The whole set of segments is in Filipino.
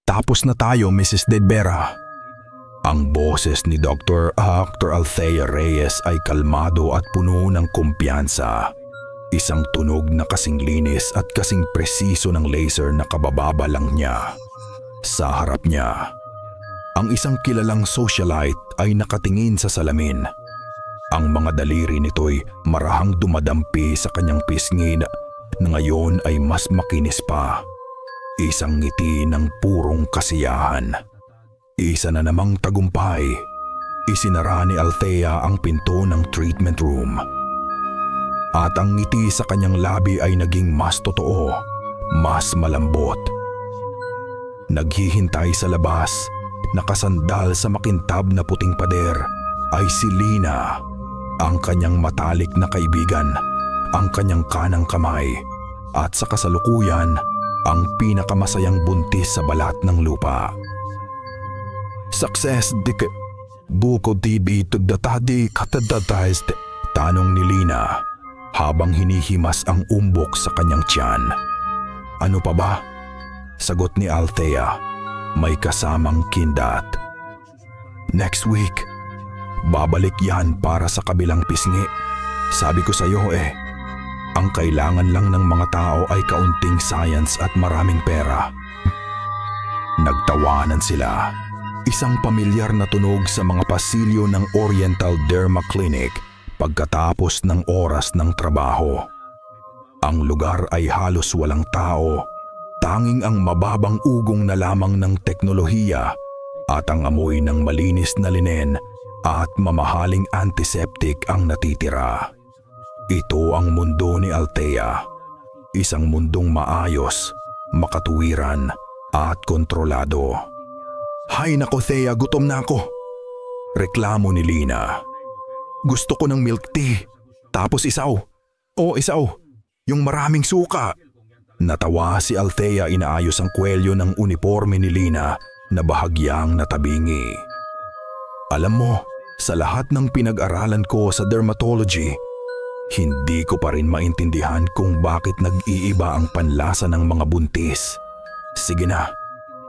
Tapos na tayo, Mrs. Dedbera. Ang boses ni Dr. Althea Reyes ay kalmado at puno ng kumpiyansa. Isang tunog na kasing linis at kasing presiso ng laser na kabababa lang niya. Sa harap niya, ang isang kilalang socialite ay nakatingin sa salamin. Ang mga daliri nito'y marahang dumadampi sa kanyang pisngi na ngayon ay mas makinis pa. Isang ngiti ng purong kasiyahan. Isa na namang tagumpay. Isinara ni Althea ang pinto ng treatment room. At ang ngiti sa kanyang labi ay naging mas totoo, mas malambot. Naghihintay sa labas, nakasandal sa makintab na puting pader, ay si Lina, ang kanyang matalik na kaibigan, ang kanyang kanang kamay, at sa kasalukuyan, ang pinakamasayang buntis sa balat ng lupa. Success di buko dibi tagdatadi katadadayas, tanong ni Lina habang hinihimas ang umbok sa kanyang tiyan. Ano pa ba? Sagot ni Althea, may kasamang kindat. Next week, babalik yan para sa kabilang pisngi. Sabi ko sa'yo ang kailangan lang ng mga tao ay kaunting science at maraming pera. Nagtawanan sila. Isang pamilyar na tunog sa mga pasilyo ng Oriental Derma Clinic pagkatapos ng oras ng trabaho. Ang lugar ay halos walang tao, tanging ang mababang ugong na lamang ng teknolohiya at ang amoy ng malinis na linen at mamahaling antiseptic ang natitira. Ito ang mundo ni Althea, isang mundong maayos, makatuwiran at kontrolado. Hay nako Thea, gutom na ako. Reklamo ni Lina. Gusto ko ng milk tea, tapos isaw. Isaw, yung maraming suka. Natawa si Althea, inaayos ang kwelyo ng uniforme ni Lina na bahagyang natabingi. Alam mo, sa lahat ng pinag-aralan ko sa dermatology, hindi ko pa rin maintindihan kung bakit nag-iiba ang panlasa ng mga buntis. Sige na,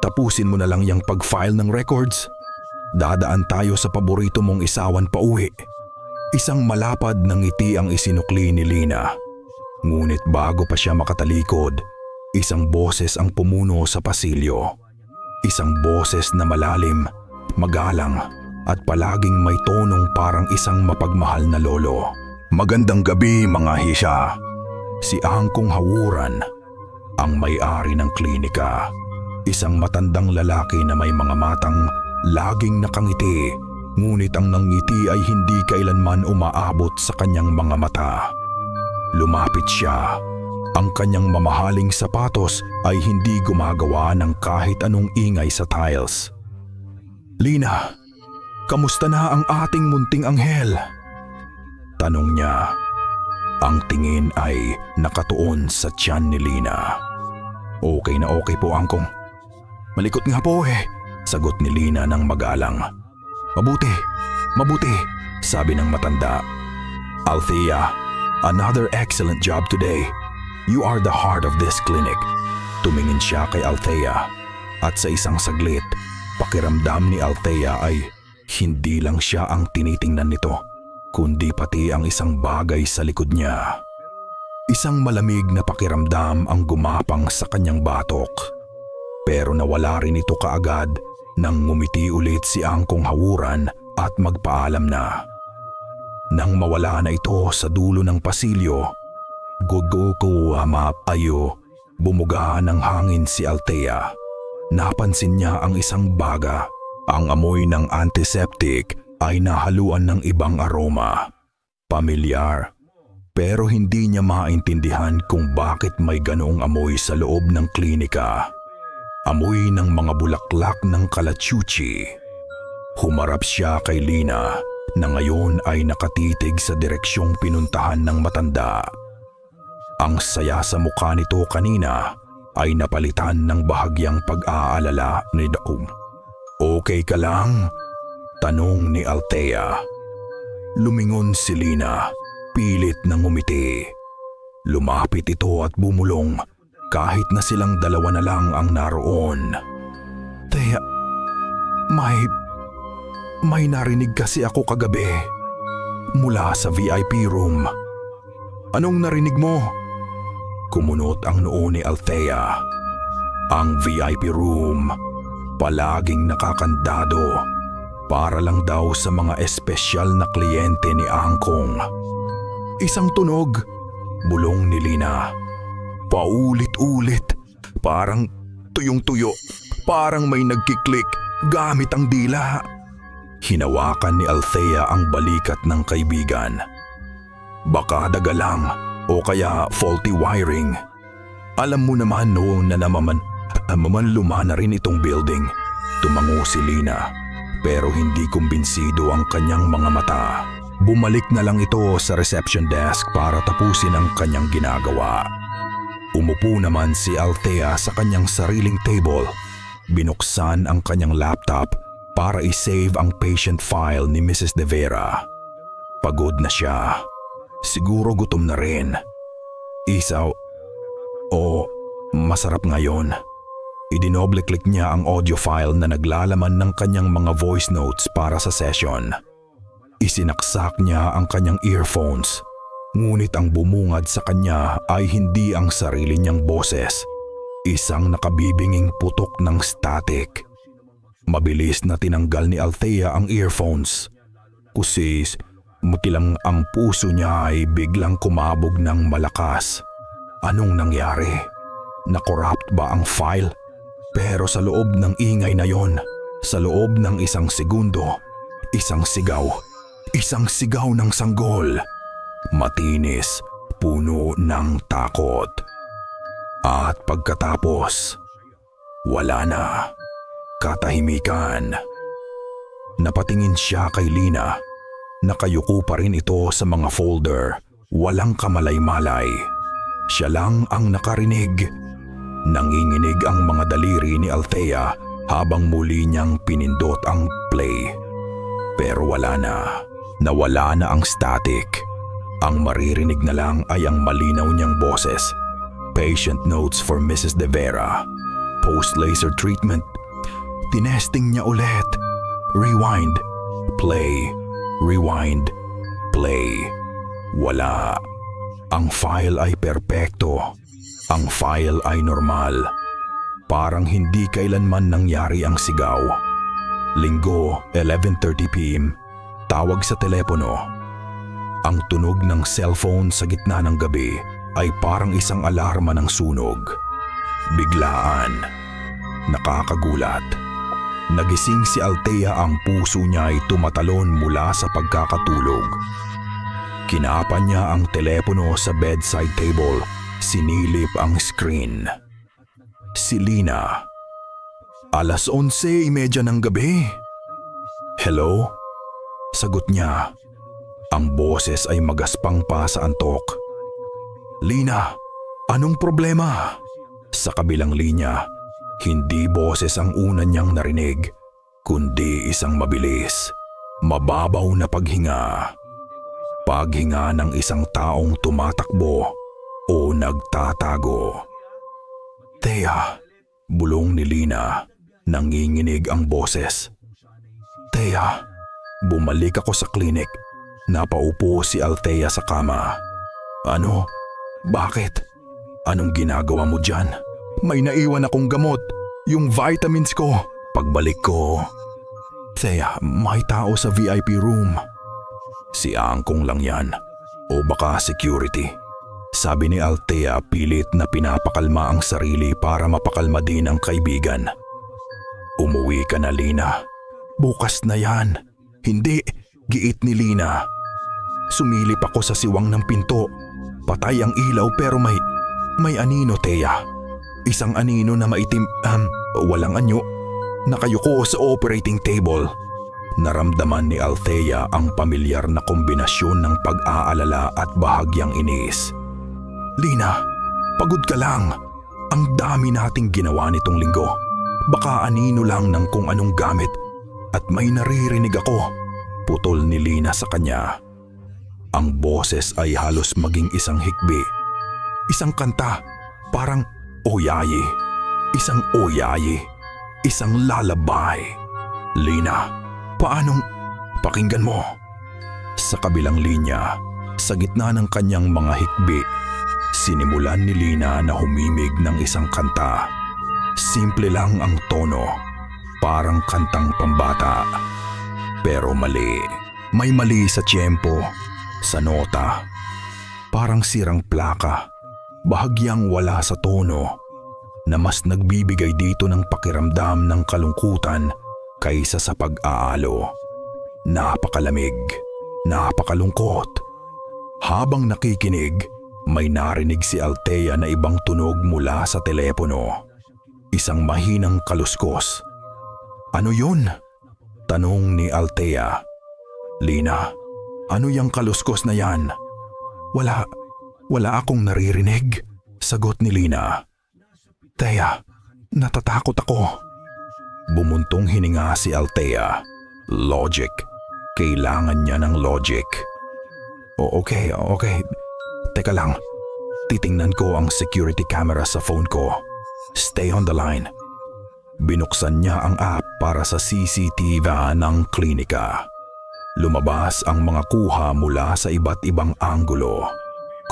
tapusin mo na lang yung pag-file ng records. Dadaan tayo sa paborito mong isawan pa uwi. Isang malapad na ngiti ang isinukli ni Lina. Ngunit bago pa siya makatalikod, isang boses ang pumuno sa pasilyo. Isang boses na malalim, magalang at palaging may tonong parang isang mapagmahal na lolo. Magandang gabi mga hisya. Si Angkong Hawuran, ang may-ari ng klinika. Isang matandang lalaki na may mga matang laging nakangiti, ngunit ang nangiti ay hindi kailanman umaabot sa kanyang mga mata. Lumapit siya. Ang kanyang mamahaling sapatos ay hindi gumagawa ng kahit anong ingay sa tiles. Lina, kamusta na ang ating munting anghel? Tanong niya. Ang tingin ay nakatuon sa tiyan ni Lina. Okay na okay po, Angkong. Malikot nga po sagot ni Lina ng magalang. Mabuti, sabi ng matanda. Althea, another excellent job today. You are the heart of this clinic. Tumingin siya kay Althea at sa isang saglit, pakiramdam ni Althea ay hindi lang siya ang tinitingnan nito, kundi pati ang isang bagay sa likod niya. Isang malamig na pakiramdam ang gumapang sa kanyang batok. Pero nawala rin ito kaagad nang ngumiti ulit si Angkong Hawuran at magpaalam na. Nang mawala na ito sa dulo ng pasilyo, Gogoko amapayo, bumuga ng hangin si Althea. Napansin niya ang isang baga. Ang amoy ng antiseptic ay nahaluan ng ibang aroma. Pamilyar, pero hindi niya maintindihan kung bakit may ganoong amoy sa loob ng klinika. Amoy ng mga bulaklak ng kalachuchi. Humarap siya kay Lina na ngayon ay nakatitig sa direksyong pinuntahan ng matanda. Ang saya sa mukha nito kanina ay napalitan ng bahagyang pag-aalala ni Daum. Okay ka lang? Tanong ni Althea. Lumingon si Lina, pilit na ngumiti. Lumapit ito at bumulong kahit na silang dalawa na lang ang naroon. May narinig kasi ako kagabi mula sa VIP room. Anong narinig mo? Kumunot ang noo ni Althea. Ang VIP room palaging nakakandado para lang daw sa mga espesyal na kliyente ni Angkong. Isang tunog, bulong ni Lina. Paulit-ulit, parang tuyong-tuyo, parang may nagkiklik gamit ang dila. Hinawakan ni Althea ang balikat ng kaibigan. Baka daga lang o kaya faulty wiring. Alam mo naman noon na mamanluma na rin itong building. Tumango si Lina pero hindi kumbinsido ang kanyang mga mata. Bumalik na lang ito sa reception desk para tapusin ang kanyang ginagawa. Umupo naman si Althea sa kanyang sariling table. Binuksan ang kanyang laptop para i-save ang patient file ni Mrs. De Vera. Pagod na siya. Siguro gutom na rin. Isaw o masarap ngayon. Idinoble-click niya ang audio file na naglalaman ng kanyang mga voice notes para sa session. Isinaksak niya ang kanyang earphones. Ngunit ang bumungad sa kanya ay hindi ang sarili niyang boses. Isang nakabibinging putok ng static. Mabilis na tinanggal ni Althea ang earphones. Kusis, mutilang ang puso niya ay biglang kumabog ng malakas. Anong nangyari? Na-corrupt ba ang file? Pero sa loob ng ingay na yon, sa loob ng isang segundo, isang sigaw ng sanggol. Matinis, puno ng takot. At pagkatapos, wala na. Katahimikan. Napatingin siya kay Lina. Nakayuko pa rin ito sa mga folder. Walang kamalay-malay. Siya lang ang nakarinig. Nanginginig ang mga daliri ni Althea habang muli niyang pinindot ang play. Pero wala na. Nawala na ang static. Ang maririnig na lang ay ang malinaw niyang boses. Patient notes for Mrs. De Vera. Post-laser treatment. Tinesting niya ulit. Rewind. Play. Rewind. Play. Wala. Ang file ay perpekto. Ang file ay normal. Parang hindi kailanman nangyari ang sigaw. Linggo, 11:30 p.m. Tawag sa telepono. Ang tunog ng cellphone sa gitna ng gabi ay parang isang alarma ng sunog. Biglaan. Nakakagulat. Nagising si Althea, ang puso niya ay tumatalon mula sa pagkakatulog. Kinapan niya ang telepono sa bedside table. Sinilip ang screen. Si Lina. 11:30 ng gabi. Hello? Sagot niya. Ang boses ay magaspang pa sa antok. Lina, anong problema? Sa kabilang linya, hindi boses ang una niyang narinig, kundi isang mabilis, mababaw na paghinga. Paghinga ng isang taong tumatakbo o nagtatago. Thea, bulong ni Lina, nanginginig ang boses. Thea, bumalik ako sa klinik. Napaupo si Althea sa kama. Ano? Bakit? Anong ginagawa mo dyan? May naiwan akong gamot, yung vitamins ko. Pagbalik ko, Thea, may tao sa VIP room. Si Angkong lang yan o baka security. Sabi ni Althea, pilit na pinapakalma ang sarili para mapakalma din ang kaibigan. Umuwi ka na, Lina. Bukas na yan. Hindi, giit ni Lina. Sumilip ako sa siwang ng pinto. Patay ang ilaw pero may anino, Thea. Isang anino na maitim, walang anyo. Nakayuko sa operating table. Naramdaman ni Althea ang pamilyar na kombinasyon ng pag-aalala at bahagyang inis. Lina, pagod ka lang. Ang dami nating ginawa nitong linggo. Baka anino lang ng kung anong gamit. At may naririnig ako. Putol ni Lina sa kanya. Ang boses ay halos maging isang hikbi. Isang kanta, parang oyaye. Isang oyaye. Isang lalabay. Lina, paanong... Pakinggan mo. Sa kabilang linya, sa gitna ng kanyang mga hikbi, sinimulan ni Lina na humimig ng isang kanta. Simple lang ang tono, parang kantang pambata. Pero mali. May mali sa tiyempo, sa nota. Parang sirang plaka, bahagyang wala sa tono, na mas nagbibigay dito ng pakiramdam ng kalungkutan kaysa sa pag-aalo. Napakalamig, napakalungkot. Habang nakikinig, may narinig si Althea na ibang tunog mula sa telepono. Isang mahinang kaluskos. Ano yun? Tanong ni Althea. Lina, ano yung kaluskos na yan? Wala akong naririnig, sagot ni Lina. Thea, natatakot ako. Bumuntong hininga si Althea. Logic. Kailangan niya ng logic. Okay. Teka lang. Titingnan ko ang security camera sa phone ko. Stay on the line. Binuksan niya ang app para sa CCTV ng klinika. Lumabas ang mga kuha mula sa iba't ibang anggulo.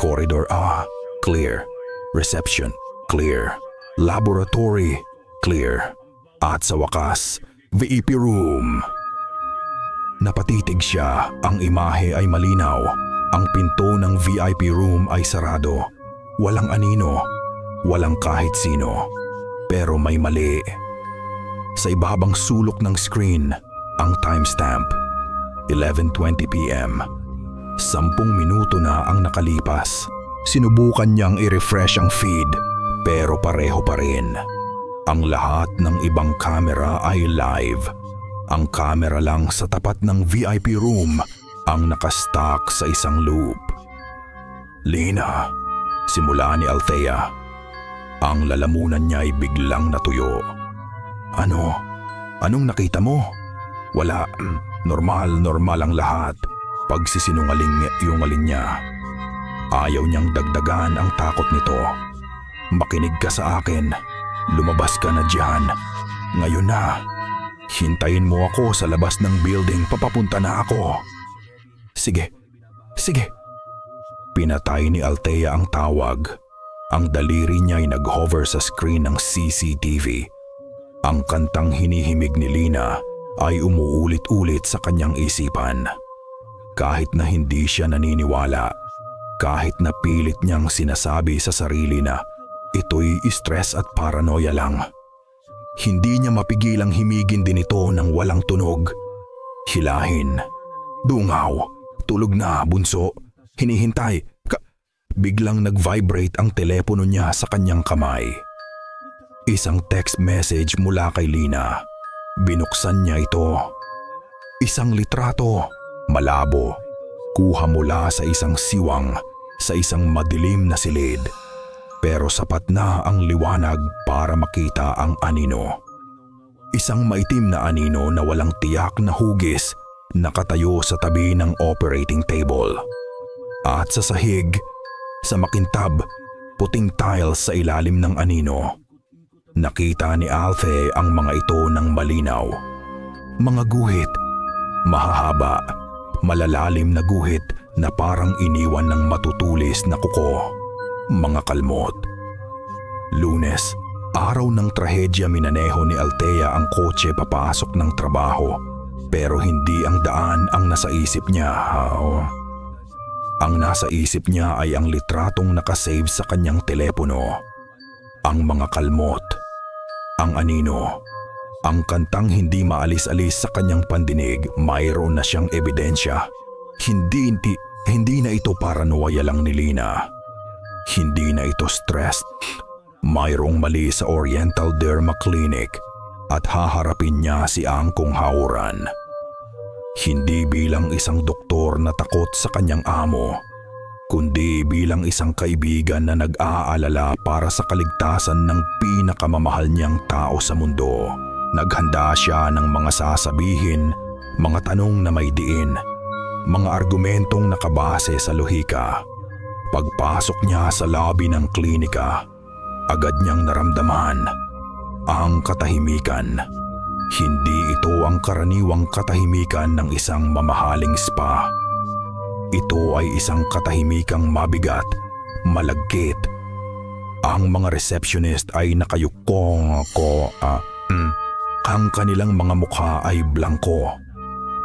Corridor A, clear. Reception, clear. Laboratory, clear. At sa wakas, VIP room. Napatitig siya, ang imahe ay malinaw. Ang pinto ng VIP room ay sarado. Walang anino, walang kahit sino. Pero may mali. Sa ibabang sulok ng screen, ang timestamp. 11:20 p.m. 10 minuto na ang nakalipas. Sinubukan niyang i-refresh ang feed, pero pareho pa rin. Ang lahat ng ibang camera ay live. Ang camera lang sa tapat ng VIP room ang nakastock sa isang loop. Lina, simula ni Althea. Ang lalamunan niya ay biglang natuyo. Anong nakita mo? Wala, normal ang lahat. Pagsisinungaling niya. Ayaw niyang dagdagan ang takot nito. Makinig ka sa akin. Lumabas ka na diyan. Ngayon na. Hintayin mo ako sa labas ng building, papapunta na ako. Sige. Pinatay ni Althea ang tawag. Ang daliri niya ay nag-hover sa screen ng CCTV. Ang kantang hinihimig ni Lina ay umuulit-ulit sa kanyang isipan. Kahit na hindi siya naniniwala, kahit na pilit niyang sinasabi sa sarili na ito'y stress at paranoia lang. Hindi niya mapigilang himigin din ito ng walang tunog. Hilahin. Dungaw. Tulog na, bunso. Hinihintay. Biglang nag-vibrate ang telepono niya sa kanyang kamay. Isang text message mula kay Lina. Binuksan niya ito. Isang litrato. Malabo. Kuha mula sa isang siwang, sa isang madilim na silid. Pero sapat na ang liwanag para makita ang anino. Isang maitim na anino na walang tiyak na hugis nakatayo sa tabi ng operating table. At sa sahig, sa makintab, puting tiles sa ilalim ng anino. Nakita ni Althea ang mga ito ng malinaw. Mga guhit, mahahaba, malalalim na guhit na parang iniwan ng matutulis na kuko. Mga kalmot. Lunes, araw ng trahedya, minaneho ni Althea ang kotse papasok ng trabaho. Pero hindi ang daan ang nasa isip niya. Ang nasa isip niya ay ang litratong nakasave sa kanyang telepono. Ang mga kalmot. Ang anino. Ang kantang hindi maalis-alis sa kanyang pandinig, mayroon na siyang ebidensya. Hindi na ito paranoia lang ni Lina. Hindi na ito stress. Mayroong mali sa Oriental Derma Clinic at haharapin niya si Angkong Hauran. Hindi bilang isang doktor na takot sa kanyang amo, kundi bilang isang kaibigan na nag-aalala para sa kaligtasan ng pinakamamahal niyang tao sa mundo. Naghanda siya ng mga sasabihin, mga tanong na may diin, mga argumentong nakabase sa lohika. Pagpasok niya sa lobby ng klinika, agad niyang naramdaman ang katahimikan. Hindi ito ang karaniwang katahimikan ng isang mamahaling spa. Ito ay isang katahimikang mabigat, malagkit. Ang mga receptionist ay nakayukong ang kanilang mga mukha ay blangko.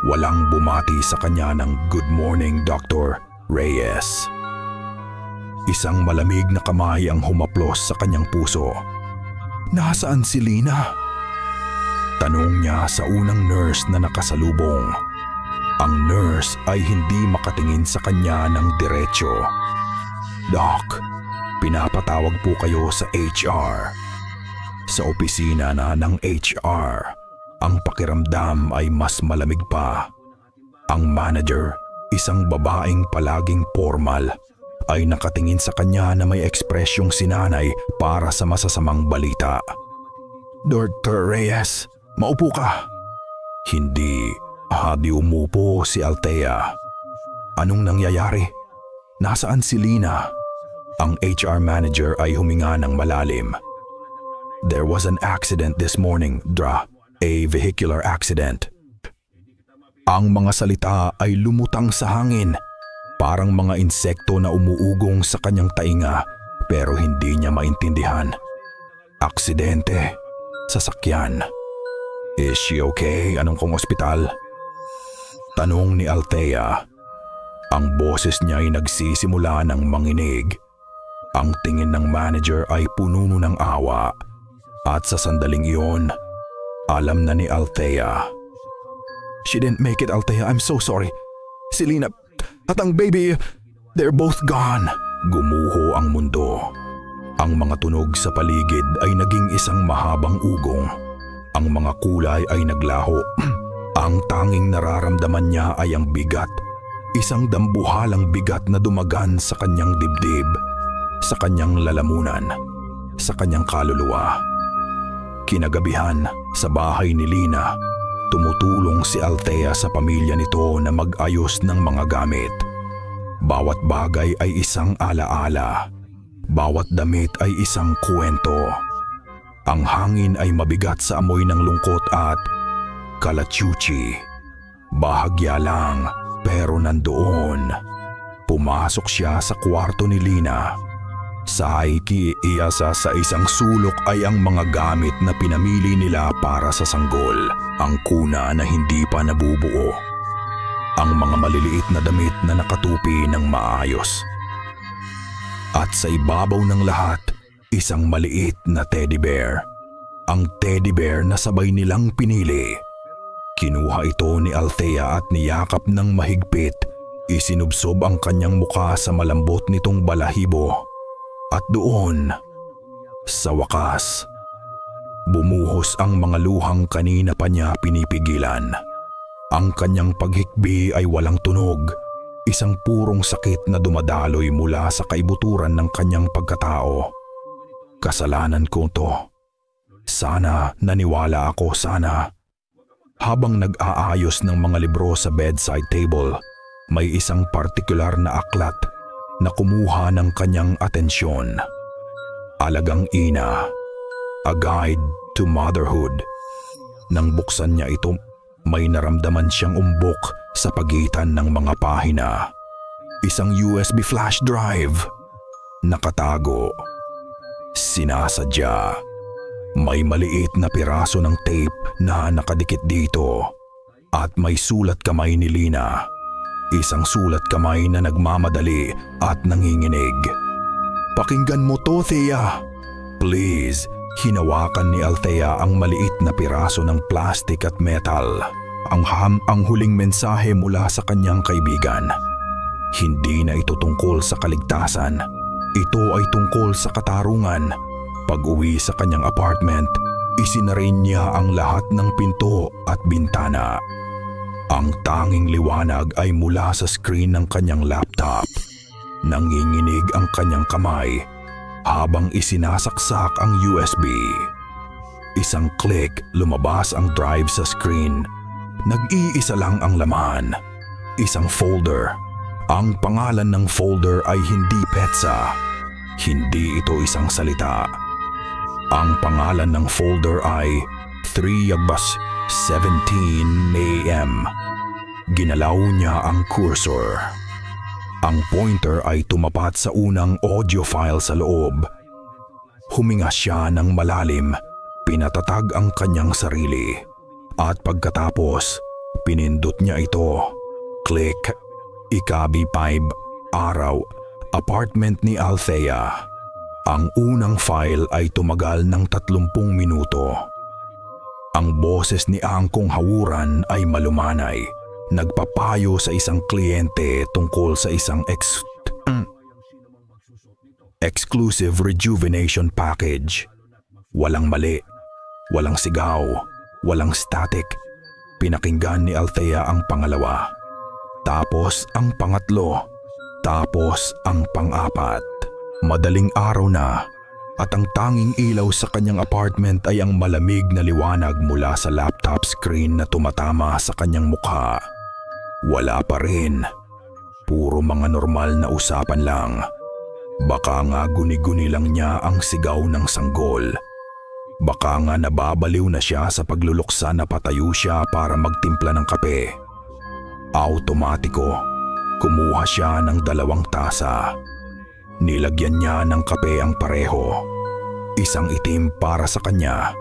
Walang bumati sa kanya ng "Good morning, Dr. Reyes." Isang malamig na kamay ang humaplos sa kanyang puso. "Nasaan si Lina?" Tanong niya sa unang nurse na nakasalubong. Ang nurse ay hindi makatingin sa kanya ng diretsyo. "Doc, pinapatawag po kayo sa HR." Sa opisina na ng HR, ang pakiramdam ay mas malamig pa. Ang manager, isang babaeng palaging formal, ay nakatingin sa kanya na may ekspresyong sinanay para sa masasamang balita. "Dr. Reyes, maupo ka." Hindi umupo si Althea. "Anong nangyayari? Nasaan si Lina?" Ang HR manager ay huminga ng malalim. "There was an accident this morning, Dra. A vehicular accident." Ang mga salita ay lumutang sa hangin, parang mga insekto na umuugong sa kanyang tainga, pero hindi niya maintindihan. "Aksidente, sasakyan. Is she okay? Anong kong ospital?" Tanong ni Althea. Ang boses niya ay nagsisimula ng manginig. Ang tingin ng manager ay puno ng awa. At sa sandaling iyon, alam na ni Althea. "She didn't make it, Althea. I'm so sorry. Si Lina at ang baby, they're both gone." Gumuho ang mundo. Ang mga tunog sa paligid ay naging isang mahabang ugong. Ang mga kulay ay naglaho. Ang tanging nararamdaman niya ay ang bigat. Isang dambuhalang bigat na dumagan sa kanyang dibdib, sa kanyang lalamunan, sa kanyang kaluluwa. Kinagabihan, sa bahay ni Lina, tumutulong si Althea sa pamilya nito na mag-ayos ng mga gamit. Bawat bagay ay isang alaala. Bawat damit ay isang kwento. Ang hangin ay mabigat sa amoy ng lungkot at kalachuchi. Bahagya lang, pero nandoon. Pumasok siya sa kwarto ni Lina. Sa ikiiasa sa isang sulok ay ang mga gamit na pinamili nila para sa sanggol. Ang kuna na hindi pa nabubuo. Ang mga maliliit na damit na nakatupi ng maayos. At sa ibabaw ng lahat, isang maliit na teddy bear. Ang teddy bear na sabay nilang pinili. Kinuha ito ni Althea at niyakap ng mahigpit. Isinubsob ang kanyang mukha sa malambot nitong balahibo. At doon, sa wakas, bumuhos ang mga luhang kanina pa niya pinipigilan. Ang kanyang paghikbi ay walang tunog, isang purong sakit na dumadaloy mula sa kaibuturan ng kanyang pagkatao. Kasalanan ko to. Sana naniwala ako, sana. Habang nag-aayos ng mga libro sa bedside table, may isang partikular na aklat na kumuha ng kanyang atensyon. Alagang Ina, A Guide to Motherhood. Nang buksan niya ito, may naramdaman siyang umbok sa pagitan ng mga pahina. Isang USB flash drive. Nakatago. Sinasadya. May maliit na piraso ng tape na nakadikit dito. At may sulat kamay ni Lina. Isang sulat kamay na nagmamadali at nanginginig. "Pakinggan mo to, Thea. Please." Hinawakan ni Althea ang maliit na piraso ng plastic at metal. Ang huling mensahe mula sa kanyang kaibigan. Hindi na ito tungkol sa kaligtasan. Ito ay tungkol sa katarungan. Pag-uwi sa kanyang apartment, isinarin niya ang lahat ng pinto at bintana. Ang tanging liwanag ay mula sa screen ng kanyang laptop. Nanginginig ang kanyang kamay habang isinasaksak ang USB. Isang click, lumabas ang drive sa screen. Nag-iisa lang ang laman. Isang folder. Ang pangalan ng folder ay hindi petsa. Hindi ito isang salita. Ang pangalan ng folder ay 3:17 a.m. Ginalaw niya ang cursor. Ang pointer ay tumapat sa unang audio file sa loob. Huminga siya ng malalim, pinatatag ang kanyang sarili. At pagkatapos, pinindot niya ito. Click. Ika-5 araw, apartment ni Althea. Ang unang file ay tumagal ng 30 minuto. Ang boses ni Angkong Hawuran ay malumanay. Nagpapayo sa isang kliyente tungkol sa isang exclusive rejuvenation package. Walang mali, walang sigaw, walang static. Pinakinggan ni Althea ang pangalawa. Tapos ang pangatlo. Tapos ang pang-apat. Madaling araw na at ang tanging ilaw sa kanyang apartment ay ang malamig na liwanag mula sa laptop screen na tumatama sa kanyang mukha. Wala pa rin. Puro mga normal na usapan lang. Baka nga guni-guni lang niya ang sigaw ng sanggol. Baka nga nababaliw na siya sa pagluluksa na patayo siya para magtimpla ng kape. Automatiko, kumuha siya ng 2 tasa. Nilagyan niya ng kape ang pareho. Isang itim para sa kanya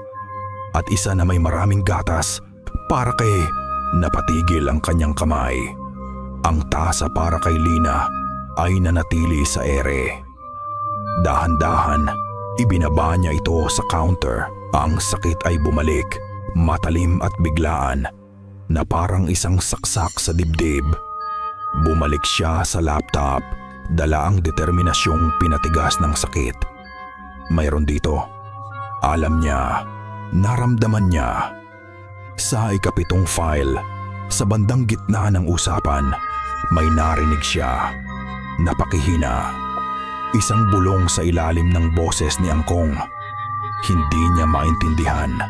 at isa na may maraming gatas para kay napatigil ang kanyang kamay. Ang tasa para kay Lina ay nanatili sa ere. Dahan-dahan, ibinaba niya ito sa counter. Ang sakit ay bumalik, matalim at biglaan, na parang isang saksak sa dibdib. Bumalik siya sa laptop, dala ang determinasyong pinatigas ng sakit. Mayroon dito. Alam niya, naramdaman niya. Sa ika-7 file, sa bandang gitna ng usapan, may narinig siya. Napakihina. Isang bulong sa ilalim ng boses ni Angkong. Hindi niya maintindihan.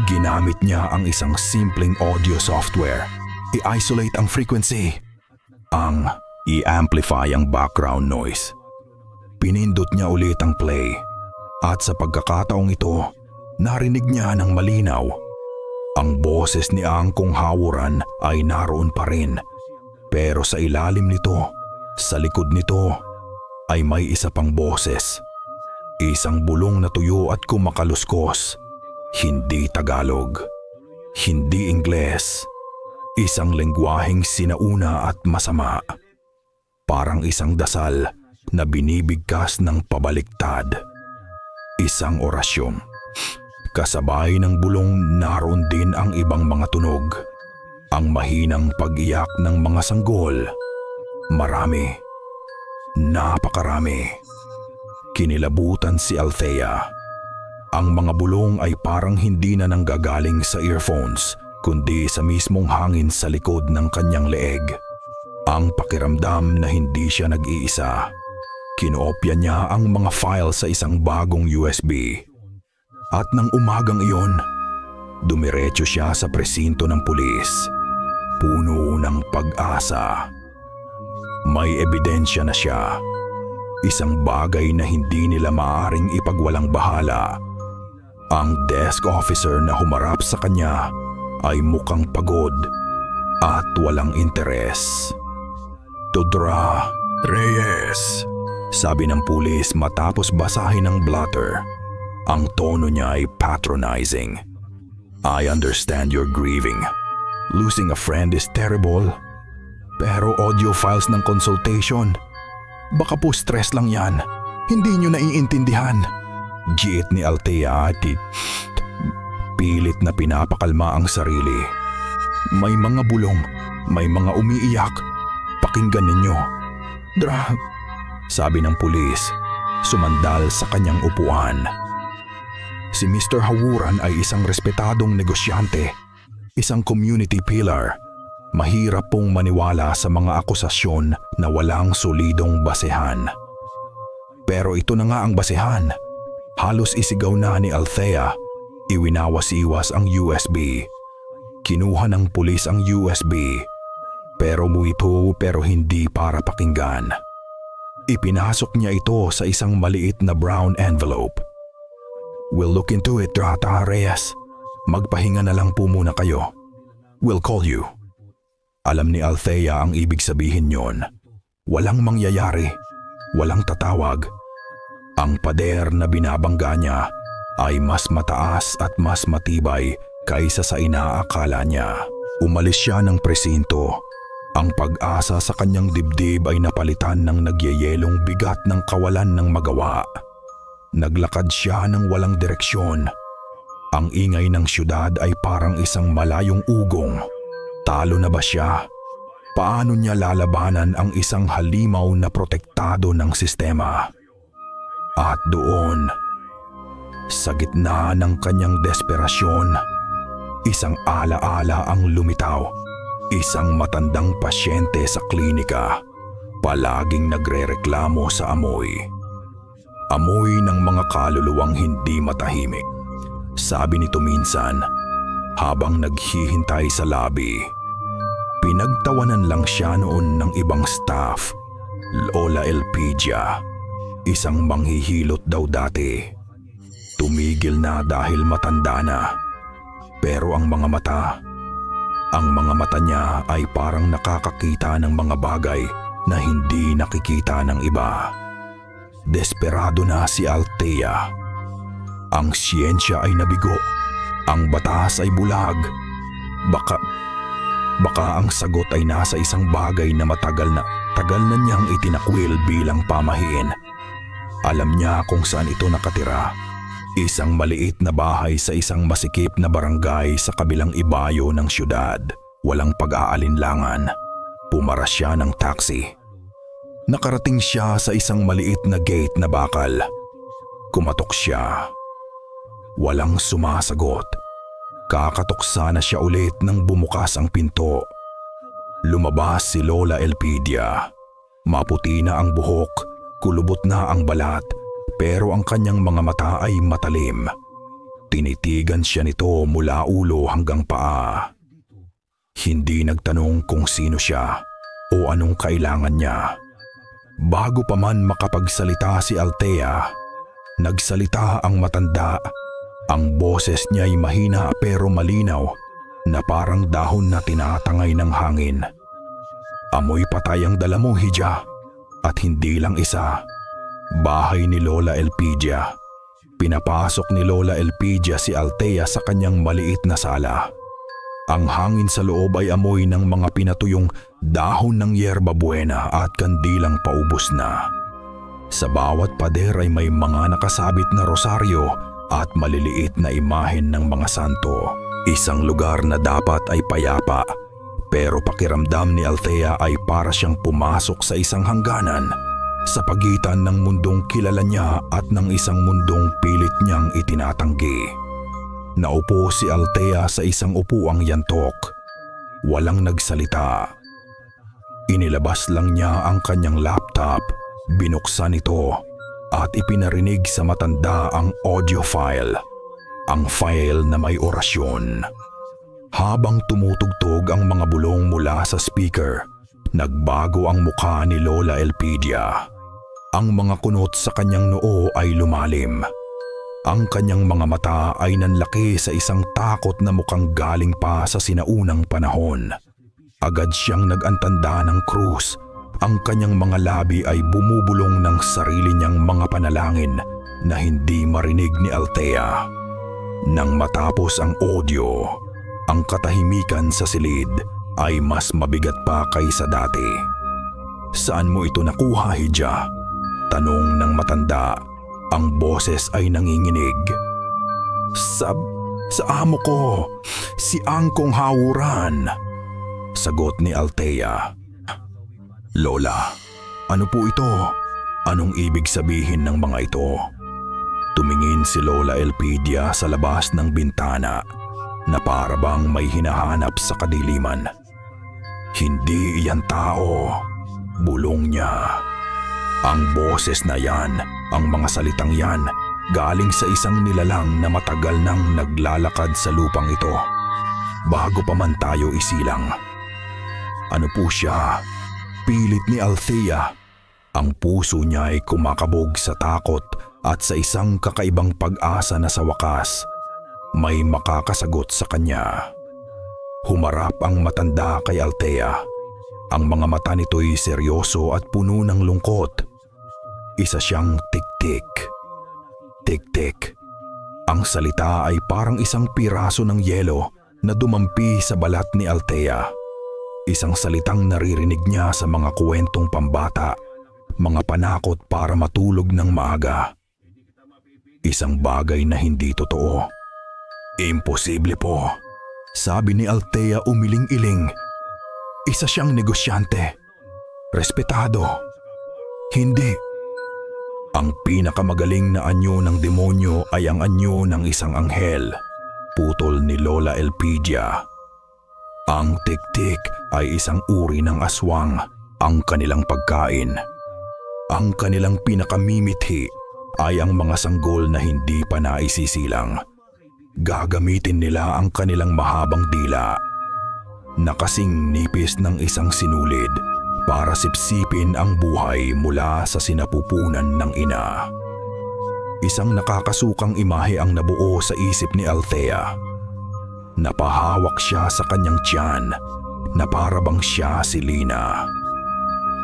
Ginamit niya ang isang simpleng audio software. I-isolate ang frequency. Ang i-amplify ang background noise. Pinindot niya ulit ang play. At sa pagkakataong ito, narinig niya ng malinaw. Ang boses ni Angkong Hawuran ay naroon pa rin. Pero sa ilalim nito, sa likod nito, ay may isa pang boses. Isang bulong na tuyo at kumakaluskos. Hindi Tagalog. Hindi Ingles. Isang lengguwaheng sinauna at masama. Parang isang dasal na binibigkas ng pabaliktad. Isang orasyon. Kasabay ng bulong naroon din ang ibang mga tunog. Ang mahinang pag-iyak ng mga sanggol. Marami. Napakarami. Kinilabutan si Althea. Ang mga bulong ay parang hindi na nanggagaling sa earphones, kundi sa mismong hangin sa likod ng kanyang leeg. Ang pakiramdam na hindi siya nag-iisa. Kinoopya niya ang mga file sa isang bagong USB. At nang umagang iyon, dumiretso siya sa presinto ng pulis. Puno ng pag-asa. May ebidensya na siya. Isang bagay na hindi nila maaaring ipagwalang bahala. Ang desk officer na humarap sa kanya ay mukhang pagod at walang interes. Tudra Reyes, sabi ng pulis matapos basahin ang blotter. Ang tono niya ay patronizing. I understand you're grieving. Losing a friend is terrible. Pero audio files ng consultation, baka po stress lang yan. Hindi nyo naiintindihan. Giit ni Althea at pilit na pinapakalma ang sarili. May mga bulong, may mga umiiyak. Pakinggan ninyo. Sabi ng pulis, sumandal sa kanyang upuan. Si Mr. Hawuran ay isang respetadong negosyante, isang community pillar. Mahirap pong maniwala sa mga akusasyon na walang solidong basehan. Pero ito na nga ang basehan. Halos isigaw na ni Althea. Iwinawas-iwas ang USB. Kinuha ng pulis ang USB. Pero muipo pero hindi para pakinggan. Ipinasok niya ito sa isang maliit na brown envelope. We'll look into it, Rata Reyes. Magpahinga na lang po muna kayo. We'll call you. Alam ni Althea ang ibig sabihin yon. Walang mangyayari, walang tatawag. Ang pader na binabangga niya ay mas mataas at mas matibay kaysa sa inaakala niya. Umalis siya ng presinto. Ang pag-asa sa kanyang dibdib ay napalitan ng nagyayelong bigat ng kawalan ng magawa. Naglakad siya ng walang direksyon. Ang ingay ng syudad ay parang isang malayong ugong. Talo na ba siya? Paano niya lalabanan ang isang halimaw na protektado ng sistema? At doon, sa gitna ng kanyang desperasyon, isang alaala ang lumitaw. Isang matandang pasyente sa klinika, palaging nagrereklamo sa amoy. Amoy ng mga kaluluwang hindi matahimik. Sabi nito minsan, habang naghihintay sa lobby. Pinagtawanan lang siya noon ng ibang staff. Lola Elpidia, isang manghihilot daw dati. Tumigil na dahil matanda na. Pero ang mga mata niya ay parang nakakakita ng mga bagay na hindi nakikita ng iba. Desperado na si Althea. Ang siyensya ay nabigo. Ang batas ay bulag. Baka ang sagot ay nasa isang bagay na tagal na niyang itinakwil bilang pamahiin. Alam niya kung saan ito nakatira. Isang maliit na bahay sa isang masikip na barangay sa kabilang ibayo ng syudad. Walang pag-aalinlangan. Pumara siya ng taxi. Nakarating siya sa isang maliit na gate na bakal. Kumatok siya. Walang sumasagot. Kakatuksa na siya ulit nang bumukas ang pinto. Lumabas si Lola Elpidia. Maputi na ang buhok, kulubot na ang balat, pero ang kanyang mga mata ay matalim. Tinitigan siya nito mula ulo hanggang paa. Hindi nagtanong kung sino siya o anong kailangan niya. Bago pa man makapagsalita si Althea, nagsalita ang matanda. Ang boses niya ay mahina pero malinaw na parang dahon na tinatangay ng hangin. Amoy patay ang dala mo, Hija. At hindi lang isa. Bahay ni Lola Elpidia. Pinapasok ni Lola Elpidia si Althea sa kanyang maliit na sala. Ang hangin sa loob ay amoy ng mga pinatuyong dahon ng yerba buena at kandilang paubos na. Sa bawat pader ay may mga nakasabit na rosaryo at maliliit na imahen ng mga santo. Isang lugar na dapat ay payapa, pero pakiramdam ni Althea ay para siyang pumasok sa isang hangganan sa pagitan ng mundong kilala niya at ng isang mundong pilit niyang itinatanggi. Naupo si Althea sa isang upuang yantok. Walang nagsalita. Inilabas lang niya ang kanyang laptop, binuksan ito at ipinarinig sa matanda ang audio file. Ang file na may orasyon. Habang tumutugtog ang mga bulong mula sa speaker, nagbago ang mukha ni Lola Elpidia. Ang mga kunot sa kanyang noo ay lumalim. Ang kanyang mga mata ay nanlaki sa isang takot na mukhang galing pa sa sinaunang panahon. Agad siyang nag-antanda ng krus. Ang kanyang mga labi ay bumubulong ng sarili niyang mga panalangin na hindi marinig ni Althea. Nang matapos ang audio, ang katahimikan sa silid ay mas mabigat pa kaysa dati. "Saan mo ito nakuha, Hija?" tanong ng matanda. Ang boses ay nanginginig. Sa amo ko, si Angkong Hawuran," sagot ni Althea. "Lola, ano po ito? Anong ibig sabihin ng mga ito?" Tumingin si Lola Elpidia sa labas ng bintana na parabang may hinahanap sa kadiliman. "Hindi iyan tao," bulong niya. "Ang boses na yan, ang mga salitang yan, galing sa isang nilalang na matagal nang naglalakad sa lupang ito. Bago pa man tayo isilang." "Ano po siya?" pilit ni Althea. Ang puso niya ay kumakabog sa takot at sa isang kakaibang pag-asa na sa wakas may makakasagot sa kanya. Humarap ang matanda kay Althea. Ang mga mata nito'y seryoso at puno ng lungkot. Isa siyang tik-tik. Tik-tik. Ang salita ay parang isang piraso ng yelo na dumampi sa balat ni Althea. Isang salitang naririnig niya sa mga kwentong pambata, mga panakot para matulog ng maaga. Isang bagay na hindi totoo. Imposible po, sabi ni Althea umiling-iling. Isa siyang negosyante. Respetado. Hindi. Ang pinakamagaling na anyo ng demonyo ay ang anyo ng isang anghel. Putol ni Lola Elpidia. Ang tik-tik ay isang uri ng aswang, ang kanilang pagkain. Ang kanilang pinakamimithi ay ang mga sanggol na hindi pa naisisilang. Gagamitin nila ang kanilang mahabang dila na kasing nipis ng isang sinulid para sipsipin ang buhay mula sa sinapupunan ng ina. Isang nakakasukang imahe ang nabuo sa isip ni Althea. Napahawak siya sa kanyang tiyan na para bang siya si Lina.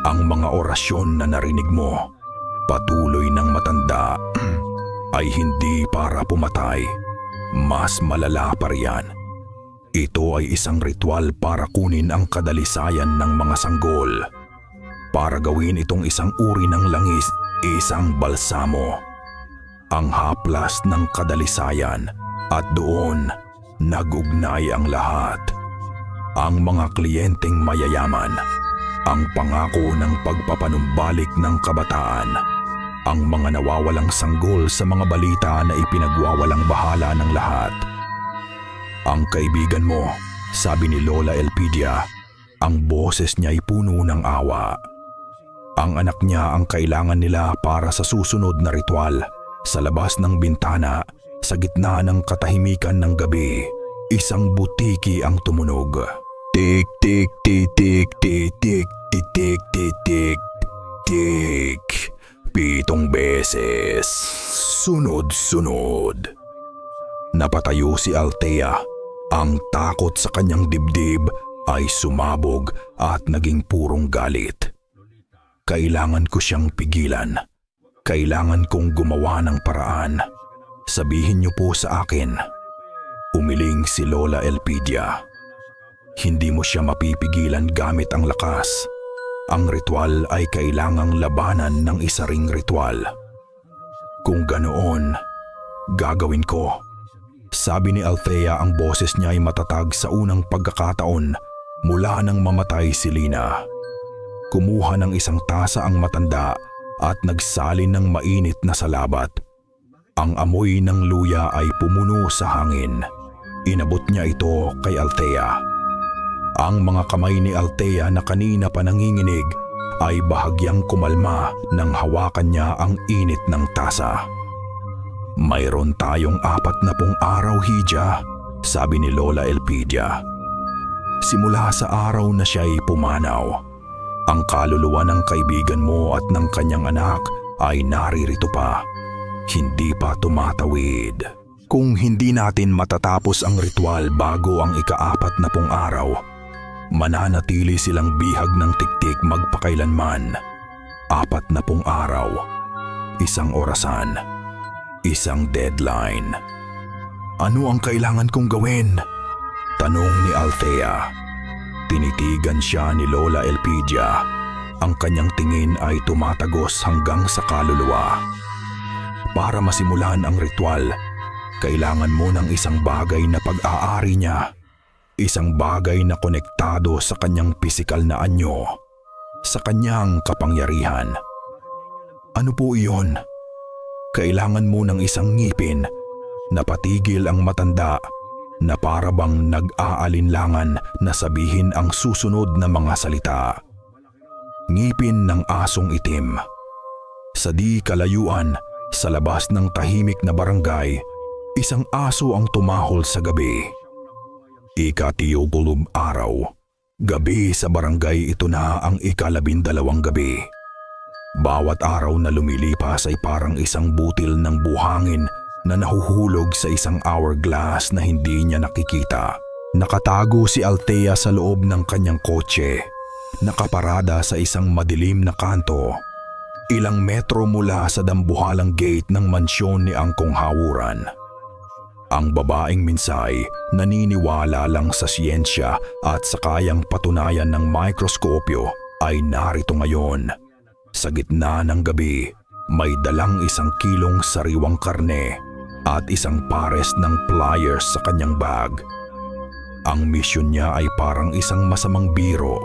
Ang mga orasyon na narinig mo, patuloy ng matanda, ay hindi para pumatay. Mas malala pa riyan. Ito ay isang ritual para kunin ang kadalisayan ng mga sanggol. Para gawin itong isang uri ng langis, isang balsamo. Ang haplas ng kadalisayan at doon nag-ugnay ang lahat. Ang mga kliyenteng mayayaman, ang pangako ng pagpapanumbalik ng kabataan, ang mga nawawalang sanggol sa mga balita na ipinagwawalang bahala ng lahat. Ang kaibigan mo, sabi ni Lola Elpidia, ang boses niya ay puno ng awa. Ang anak niya ang kailangan nila para sa susunod na ritual. Sa labas ng bintana, sa gitna ng katahimikan ng gabi, isang butiki ang tumunog. Tik tik tik tik tik tik tik tik tik tik tik. 7 beses. Sunod-sunod. Napatayo si Althea. Ang takot sa kanyang dibdib ay sumabog at naging purong galit. Kailangan ko siyang pigilan. Kailangan kong gumawa ng paraan. Sabihin niyo po sa akin. Umiling si Lola Elpidia. Hindi mo siya mapipigilan gamit ang lakas. Ang ritual ay kailangang labanan ng isa ring ritual. Kung ganoon, gagawin ko. Sabi ni Althea, ang boses niya ay matatag sa unang pagkakataon mula nang mamatay si Lina. Kumuha ng isang tasa ang matanda at nagsalin ng mainit na salabat. Ang amoy ng luya ay pumuno sa hangin. Inabot niya ito kay Althea. Ang mga kamay ni Althea na kanina pa nanginginig ay bahagyang kumalma nang hawakan niya ang init ng tasa. Mayroon tayong 40 araw, Hija, sabi ni Lola Elpidia. Simula sa araw na siya'y pumanaw, ang kaluluwa ng kaibigan mo at ng kanyang anak ay naririto pa, hindi pa tumatawid. Kung hindi natin matatapos ang ritual bago ang ika-40 araw, mananatili silang bihag ng tiktik magpakailanman. 40 araw, isang orasan, isang deadline. Ano ang kailangan kong gawin? Tanong ni Althea. Tinitigan siya ni Lola Elpidia. Ang kanyang tingin ay tumatagos hanggang sa kaluluwa. Para masimulan ang ritual, kailangan mo ng isang bagay na pag-aari niya. Isang bagay na konektado sa kanyang pisikal na anyo, sa kanyang kapangyarihan. Ano po iyon? Kailangan mo ng isang ngipin na patigil ang matanda na para bang nag-aalinlangan na sabihin ang susunod na mga salita. Ngipin ng asong itim. Sa di kalayuan, sa labas ng tahimik na barangay, isang aso ang tumahol sa gabi. Ika-30 araw. Gabi sa barangay, ito na ang ika-12 gabi. Bawat araw na lumilipas ay parang isang butil ng buhangin na nahuhulog sa isang hourglass na hindi niya nakikita. Nakatago si Althea sa loob ng kanyang kotse, nakaparada sa isang madilim na kanto, ilang metro mula sa dambuhalang gate ng mansyon ni Angkong Hawuran. Ang babaeng minsay naniniwala lang sa siyensya at sa kayang patunayan ng mikroskopyo ay narito ngayon. Sa gitna ng gabi, may dalang 1 kilong sariwang karne at isang pares ng pliers sa kanyang bag. Ang misyon niya ay parang isang masamang biro.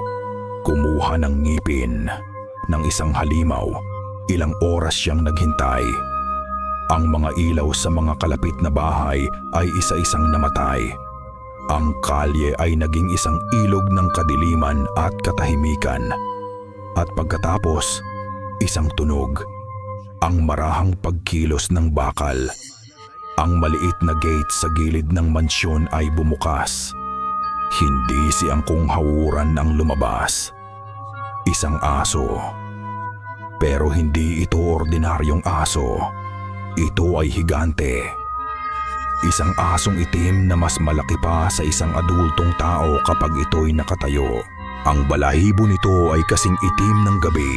Kumuha ng ngipin ng isang halimaw. Ilang oras siyang naghintay. Ang mga ilaw sa mga kalapit na bahay ay isa-isang namatay. Ang kalye ay naging isang ilog ng kadiliman at katahimikan. At pagkatapos, isang tunog. Ang marahang pagkilos ng bakal. Ang maliit na gate sa gilid ng mansyon ay bumukas. Hindi si Angkong Hawuran ang lumabas. Isang aso. Pero hindi ito ordinaryong aso. Ito ay higante. Isang asong itim na mas malaki pa sa isang adultong tao kapag ito'y nakatayo. Ang balahibo nito ay kasing itim ng gabi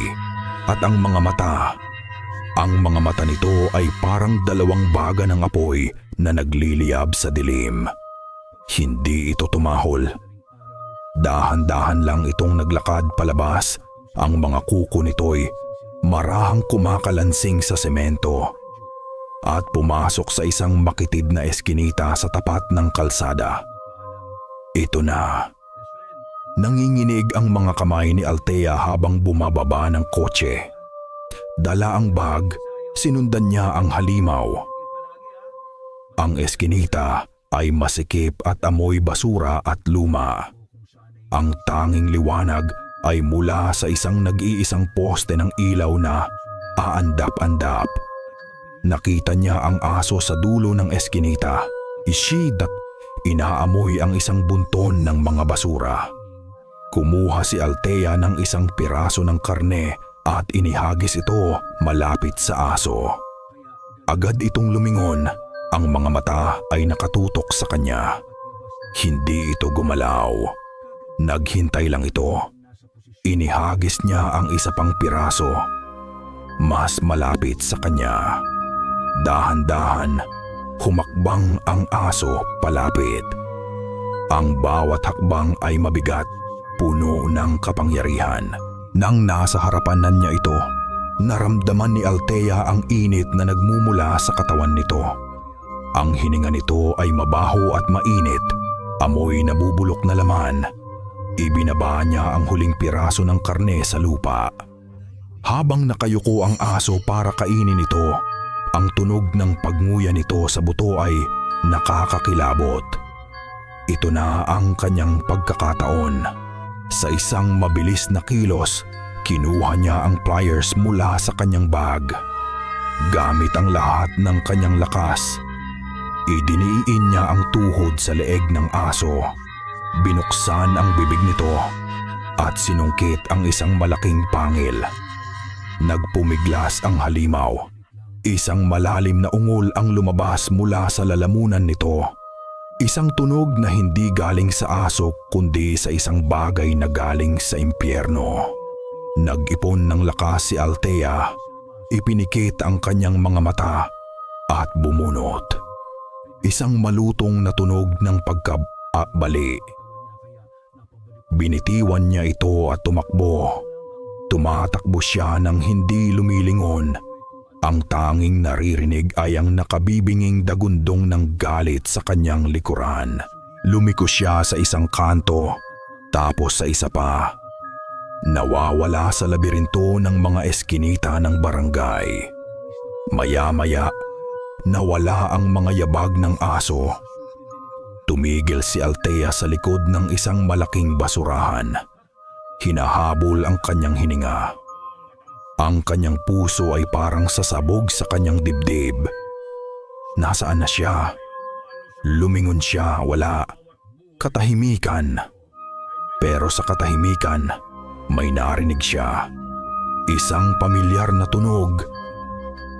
at ang mga mata nito ay parang 2 baga ng apoy na nagliliyab sa dilim. Hindi ito tumahol. Dahan-dahan lang itong naglakad palabas. Ang mga kuko nito'y marahang kumakalansing sa semento at pumasok sa isang makitid na eskinita sa tapat ng kalsada. Ito na. Nanginginig ang mga kamay ni Althea habang bumababa ng kotse. Dala ang bag, sinundan niya ang halimaw. Ang eskinita ay masikip at amoy basura at luma. Ang tanging liwanag ay mula sa isang nag-iisang poste ng ilaw na aandap-andap. Nakita niya ang aso sa dulo ng eskinita. Isid at inaamoy ang isang bunton ng mga basura. Kumuha si Althea ng isang piraso ng karne at inihagis ito malapit sa aso. Agad itong lumingon. Ang mga mata ay nakatutok sa kanya. Hindi ito gumalaw. Naghintay lang ito. Inihagis niya ang isa pang piraso. Mas malapit sa kanya. Dahan-dahan, humakbang ang aso palapit. Ang bawat hakbang ay mabigat, puno ng kapangyarihan. Nang nasa harapan na niya ito, naramdaman ni Althea ang init na nagmumula sa katawan nito. Ang hininga nito ay mabaho at mainit, amoy nabubulok na laman. Ibinaba niya ang huling piraso ng karne sa lupa. Habang nakayuko ang aso para kainin ito, ang tunog ng pagnguya nito sa buto ay nakakakilabot. Ito na ang kanyang pagkakataon. Sa isang mabilis na kilos, kinuha niya ang pliers mula sa kanyang bag. Gamit ang lahat ng kanyang lakas, idiniin niya ang tuhod sa leeg ng aso. Binuksan ang bibig nito at sinungkit ang isang malaking pangil. Nagpumiglas ang halimaw. Isang malalim na ungol ang lumabas mula sa lalamunan nito. Isang tunog na hindi galing sa aso kundi sa isang bagay na galing sa impyerno. Nag-ipon ng lakas si Althea. Ipinikit ang kanyang mga mata at bumunot. Isang malutong na tunog ng pagkabali. Binitiwan niya ito at tumakbo. Tumatakbo siya nang hindi lumilingon. Ang tanging naririnig ay ang nakabibinging dagundong ng galit sa kanyang likuran. Lumiko siya sa isang kanto, tapos sa isa pa. Nawawala sa labirinto ng mga eskinita ng barangay. Maya-maya, nawala ang mga yabag ng aso. Tumigil si Althea sa likod ng isang malaking basurahan. Hinahabol ang kanyang hininga. Ang kanyang puso ay parang sasabog sa kanyang dibdib. Nasaan na siya? Lumingon siya, wala. Katahimikan. Pero sa katahimikan, may narinig siya. Isang pamilyar na tunog.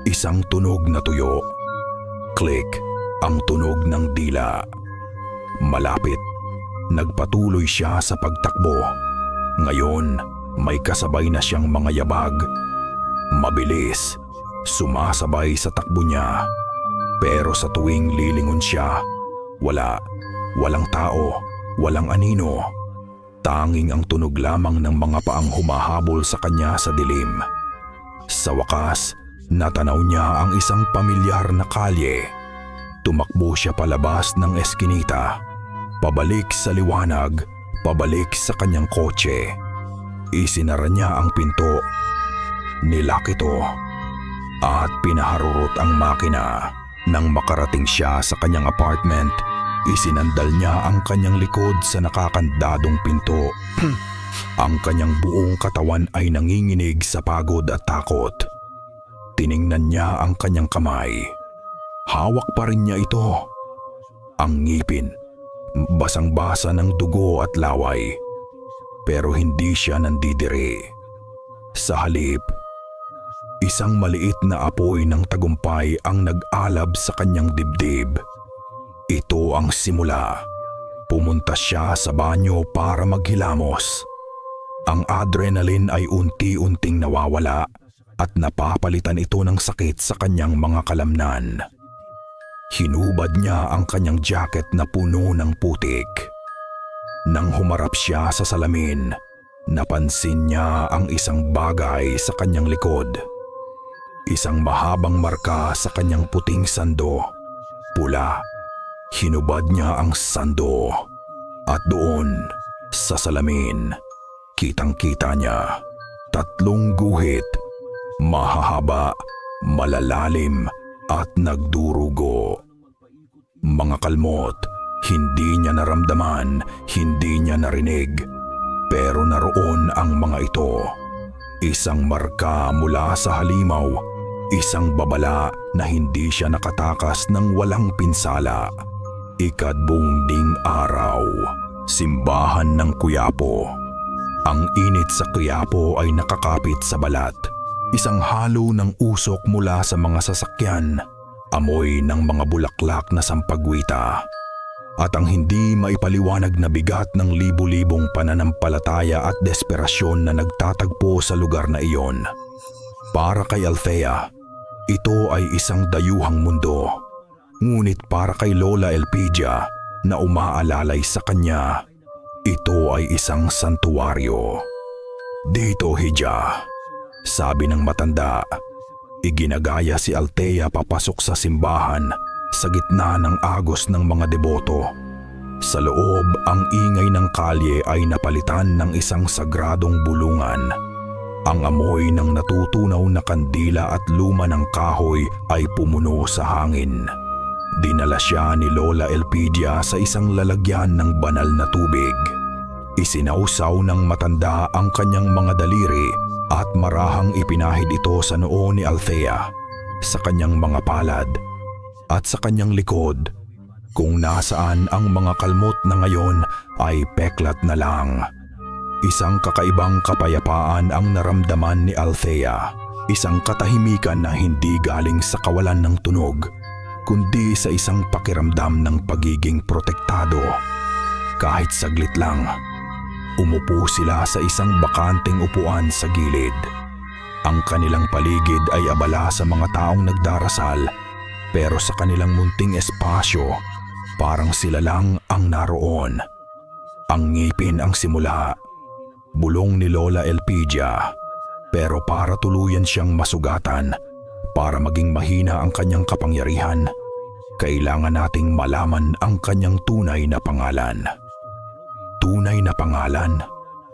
Isang tunog na tuyo. Click ang tunog ng dila. Malapit, nagpatuloy siya sa pagtakbo. Ngayon, may kasabay na siyang mga yabag. Mabilis, sumasabay sa takbo niya. Pero sa tuwing lilingon siya, walang tao, walang anino. Tanging ang tunog lamang ng mga paang humahabol sa kanya sa dilim. Sa wakas, natanaw niya ang isang pamilyar na kalye. Tumakbo siya palabas ng eskinita, pabalik sa liwanag, pabalik sa kanyang kotse. Isinara niya ang pinto, nilak ito, at pinaharurot ang makina. Nang makarating siya sa kanyang apartment, isinandal niya ang kanyang likod sa nakakandadong pinto. Ang kanyang buong katawan ay nanginginig sa pagod at takot. Tiningnan niya ang kanyang kamay. Hawak pa rin niya ito. Ang ngipin, basang-basa ng dugo at laway. Pero hindi siya nandidiri. Sa halip, isang maliit na apoy ng tagumpay ang nag-alab sa kanyang dibdib. Ito ang simula. Pumunta siya sa banyo para maghilamos. Ang adrenaline ay unti-unting nawawala at napapalitan ito ng sakit sa kanyang mga kalamnan. Hinubad niya ang kanyang jacket na puno ng putik. Nang humarap siya sa salamin, napansin niya ang isang bagay sa kanyang likod. Isang mahabang marka sa kanyang puting sando. Pula. Hinubad niya ang sando. At doon, sa salamin, kitang-kita niya 3 guhit. Mahahaba, malalalim, at nagdurugo. Mga kalmot, hindi niya naramdaman, hindi niya narinig. Pero naroon ang mga ito. Isang marka mula sa halimaw, isang babala na hindi siya nakatakas ng walang pinsala. Ikadbungding araw, simbahan ng Quiapo. Ang init sa Quiapo ay nakakapit sa balat. Isang halo ng usok mula sa mga sasakyan, amoy ng mga bulaklak na sampagwita, at ang hindi maipaliwanag na bigat ng libu-libong pananampalataya at desperasyon na nagtatagpo sa lugar na iyon. Para kay Althea, ito ay isang dayuhang mundo. Ngunit para kay Lola Elpidia na umaalalay sa kanya, ito ay isang santuwaryo. Dito, Hija, sabi ng matanda. Iginagaya si Althea papasok sa simbahan sa gitna ng agos ng mga deboto. Sa loob, ang ingay ng kalye ay napalitan ng isang sagradong bulungan. Ang amoy ng natutunaw na kandila at luma ng kahoy ay pumuno sa hangin. Dinala siya ni Lola Elpidia sa isang lalagyan ng banal na tubig. Isinausaw ng matanda ang kanyang mga daliri at marahang ipinahid ito sa noo ni Althea, sa kanyang mga palad, at sa kanyang likod, kung nasaan ang mga kalmot na ngayon ay peklat na lang. Isang kakaibang kapayapaan ang naramdaman ni Althea, isang katahimikan na hindi galing sa kawalan ng tunog, kundi sa isang pakiramdam ng pagiging protektado. Kahit saglit lang, umupo sila sa isang bakanteng upuan sa gilid. Ang kanilang paligid ay abala sa mga taong nagdarasal, pero sa kanilang munting espasyo, parang sila lang ang naroon. Ang ngipin ang simula, bulong ni Lola Elpidia, pero para tuluyan siyang masugatan, para maging mahina ang kanyang kapangyarihan, kailangan nating malaman ang kanyang tunay na pangalan. Tunay na pangalan?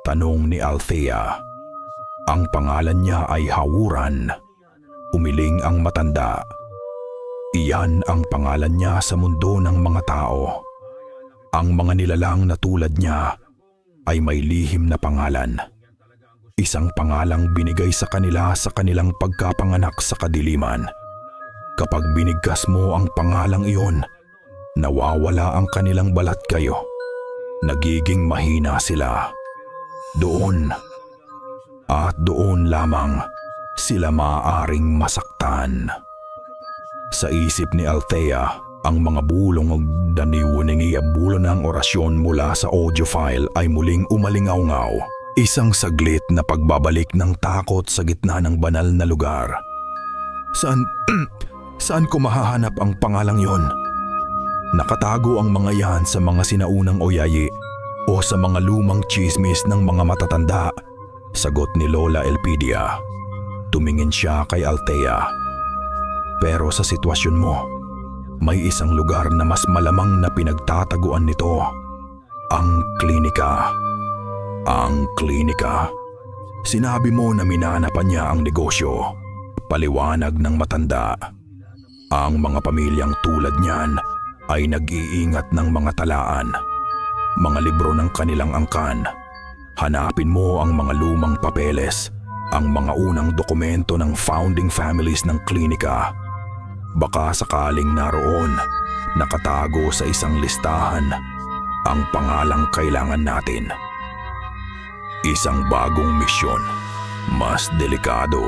Tanong ni Althea. Ang pangalan niya ay Hawuran. Umiling ang matanda. Iyan ang pangalan niya sa mundo ng mga tao. Ang mga nilalang na tulad niya ay may lihim na pangalan. Isang pangalang binigay sa kanila sa kanilang pagkapanganak sa kadiliman. Kapag binigkas mo ang pangalang iyon, nawawala ang kanilang balat kayo. Nagiging mahina sila. Doon at doon lamang sila maaaring masaktan. Sa isip ni Althea, ang mga bulong o daniwuningi bulo ng orasyon mula sa audio file ay muling umalingaw-ngaw. Isang saglit na pagbabalik ng takot sa gitna ng banal na lugar. Saan ko mahahanap ang pangalang yon? Nakatago ang mga yan sa mga sinaunang oyayi o sa mga lumang chismis ng mga matatanda, sagot ni Lola Elpidia. Tumingin siya kay Althea. Pero sa sitwasyon mo, may isang lugar na mas malamang na pinagtataguan nito. Ang klinika. Ang klinika. Sinabi mo na minana pa niya ang negosyo. Paliwanag ng matanda. Ang mga pamilyang tulad niyan ay nag-iingat ng mga talaan, mga libro ng kanilang angkan. Hanapin mo ang mga lumang papeles, ang mga unang dokumento ng founding families ng klinika. Baka sakaling naroon, nakatago sa isang listahan, ang pangalang kailangan natin. Isang bagong misyon, mas delikado.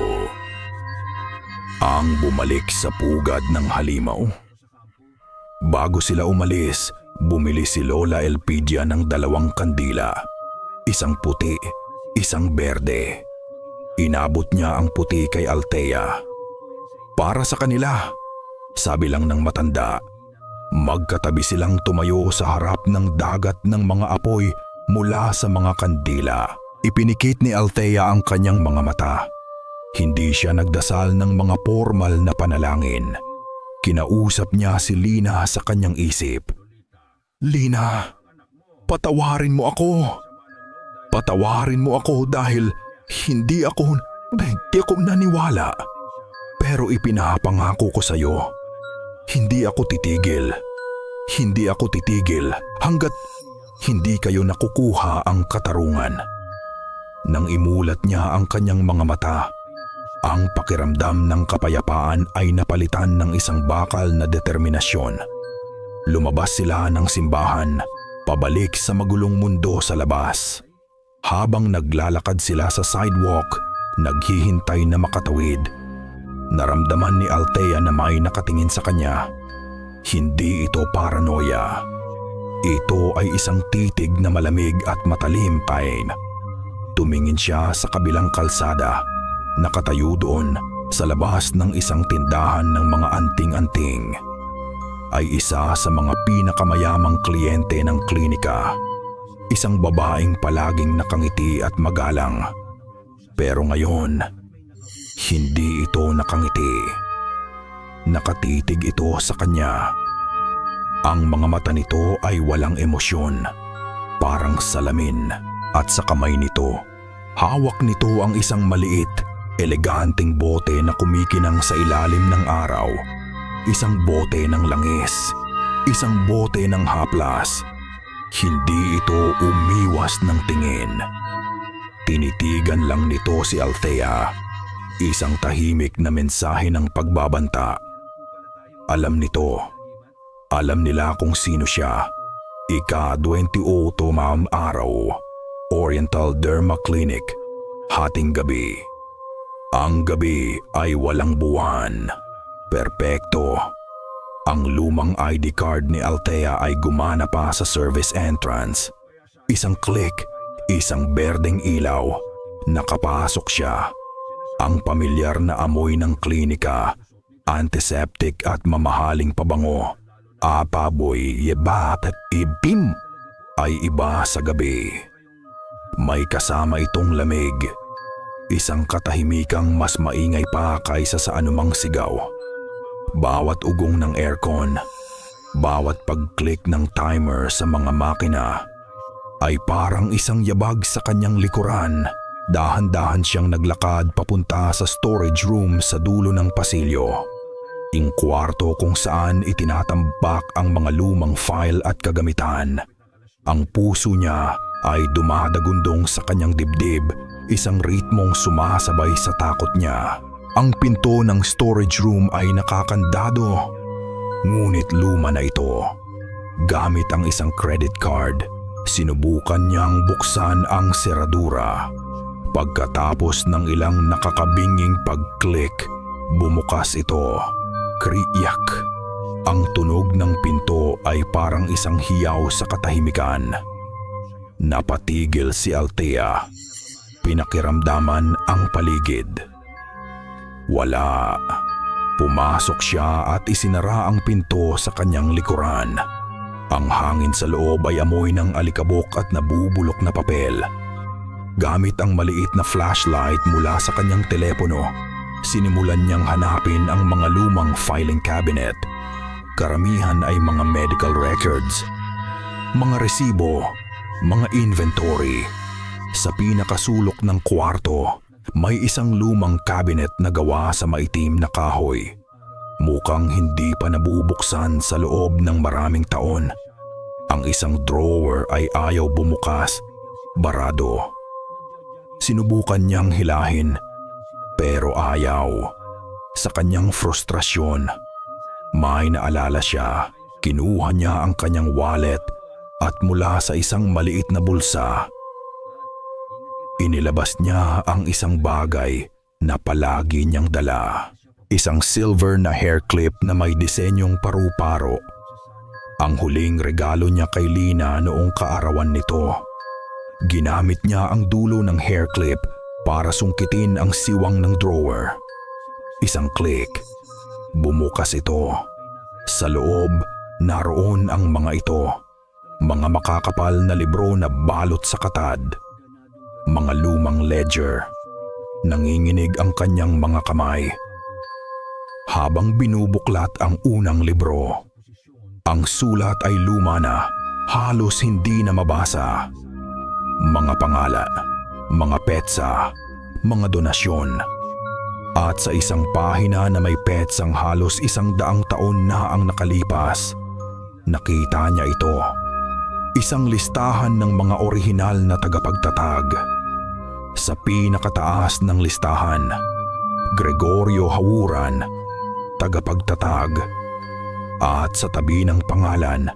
Ang bumalik sa pugad ng halimaw. Bago sila umalis, bumili si Lola Elpidia ng 2 kandila. Isang puti, isang berde. Inabot niya ang puti kay Althea. Para sa kanila, sabi lang ng matanda. Magkatabi silang tumayo sa harap ng dagat ng mga apoy mula sa mga kandila. Ipinikit ni Althea ang kanyang mga mata. Hindi siya nagdasal ng mga formal na panalangin. Kinausap niya si Lina sa kanyang isip. Lina, patawarin mo ako. Patawarin mo ako dahil hindi ako naniwala. Pero ipinapangako ko sa iyo, hindi ako titigil. Hindi ako titigil hanggat hindi kayo nakukuha ang katarungan. Nang imulat niya ang kanyang mga mata, ang pakiramdam ng kapayapaan ay napalitan ng isang bakal na determinasyon. Lumabas sila ng simbahan, pabalik sa magulong mundo sa labas. Habang naglalakad sila sa sidewalk, naghihintay na makatawid. Naramdaman ni Althea na may nakatingin sa kanya. Hindi ito paranoia. Ito ay isang titig na malamig at matalim pain. Tumingin siya sa kabilang kalsada. Nakatayo doon sa labas ng isang tindahan ng mga anting-anting. Ay isa sa mga pinakamayamang kliyente ng klinika. Isang babaeng palaging nakangiti at magalang. Pero ngayon, hindi ito nakangiti. Nakatitig ito sa kanya. Ang mga mata nito ay walang emosyon, parang salamin. At sa kamay nito, hawak nito ang isang maliit, eleganteng bote na kumikinang sa ilalim ng araw. Isang bote ng langis, isang bote ng haplas. Hindi ito umiwas ng tingin. Tinitigan lang nito si Althea. Isang tahimik na mensahe ng pagbabanta. Alam nito. Alam nila kung sino siya. Ika-28 araw. Oriental Derma Clinic. Hating gabi. Ang gabi ay walang buwan. Perpekto. Ang lumang ID card ni Althea ay gumana pa sa service entrance. Isang click, isang berdeng ilaw. Nakapasok siya. Ang pamilyar na amoy ng klinika, antiseptic at mamahaling pabango, apaboy, yebat at ibim, ay iba sa gabi. May kasama itong lamig. Isang katahimikang mas maingay pa kaysa sa anumang sigaw. Bawat ugong ng aircon, bawat pag-click ng timer sa mga makina, ay parang isang yabag sa kanyang likuran. Dahan-dahan siyang naglakad papunta sa storage room sa dulo ng pasilyo. Yung kwarto kung saan itinatambak ang mga lumang file at kagamitan. Ang puso niya ay dumadagundong sa kanyang dibdib, isang ritmong sumasabay sa takot niya. Ang pinto ng storage room ay nakakandado. Ngunit luma na ito. Gamit ang isang credit card, sinubukan niyang buksan ang seradura. Pagkatapos ng ilang nakakabinging pag-click, bumukas ito. Kriyak. Ang tunog ng pinto ay parang isang hiyaw sa katahimikan. Napatigil si Althea. Pinakiramdaman ang paligid. Wala. Pumasok siya at isinara ang pinto sa kanyang likuran. Ang hangin sa loob ay amoy ng alikabok at nabubulok na papel. Gamit ang maliit na flashlight mula sa kanyang telepono, sinimulan niyang hanapin ang mga lumang filing cabinet. Karamihan ay mga medical records, mga resibo, mga inventory. Sa pinakasulok ng kwarto, may isang lumang cabinet na gawa sa maitim na kahoy. Mukhang hindi pa nabubuksan sa loob ng maraming taon. Ang isang drawer ay ayaw bumukas, barado. Sinubukan niyang hilahin, pero ayaw. Sa kanyang frustrasyon, may naalala siya. Kinuha niya ang kanyang wallet at mula sa isang maliit na bulsa, inilabas niya ang isang bagay na palagi niyang dala. Isang silver na hair clip na may disenyong paru-paro. Ang huling regalo niya kay Lina noong kaarawan nito. Ginamit niya ang dulo ng hair clip para sungkitin ang siwang ng drawer. Isang click. Bumukas ito. Sa loob, naroon ang mga ito. Mga makakapal na libro na balot sa katad. Mga lumang ledger. Nanginginig ang kanyang mga kamay. Habang binubuklat ang unang libro, ang sulat ay luma na, halos hindi na mabasa. Mga pangalan, mga petsa, mga donasyon. At sa isang pahina na may petsang halos 100 taon na ang nakalipas, nakita niya ito. Isang listahan ng mga orihinal na tagapagtatag. Sa pinakataas ng listahan, Gregorio Hawuran, tagapagtatag. At sa tabi ng pangalan,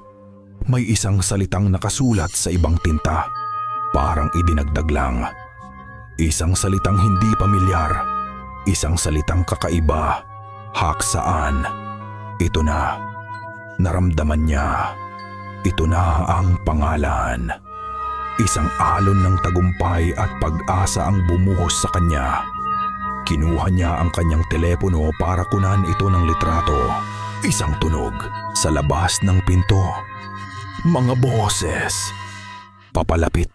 may isang salitang nakasulat sa ibang tinta, parang idinagdag lang. Isang salitang hindi pamilyar, isang salitang kakaiba, haksaan. Ito na, naramdaman niya. Ito na ang pangalan. Isang alon ng tagumpay at pag-asa ang bumuhos sa kanya. Kinuha niya ang kanyang telepono para kunan ito ng litrato. Isang tunog sa labas ng pinto. Mga boses. Papalapit.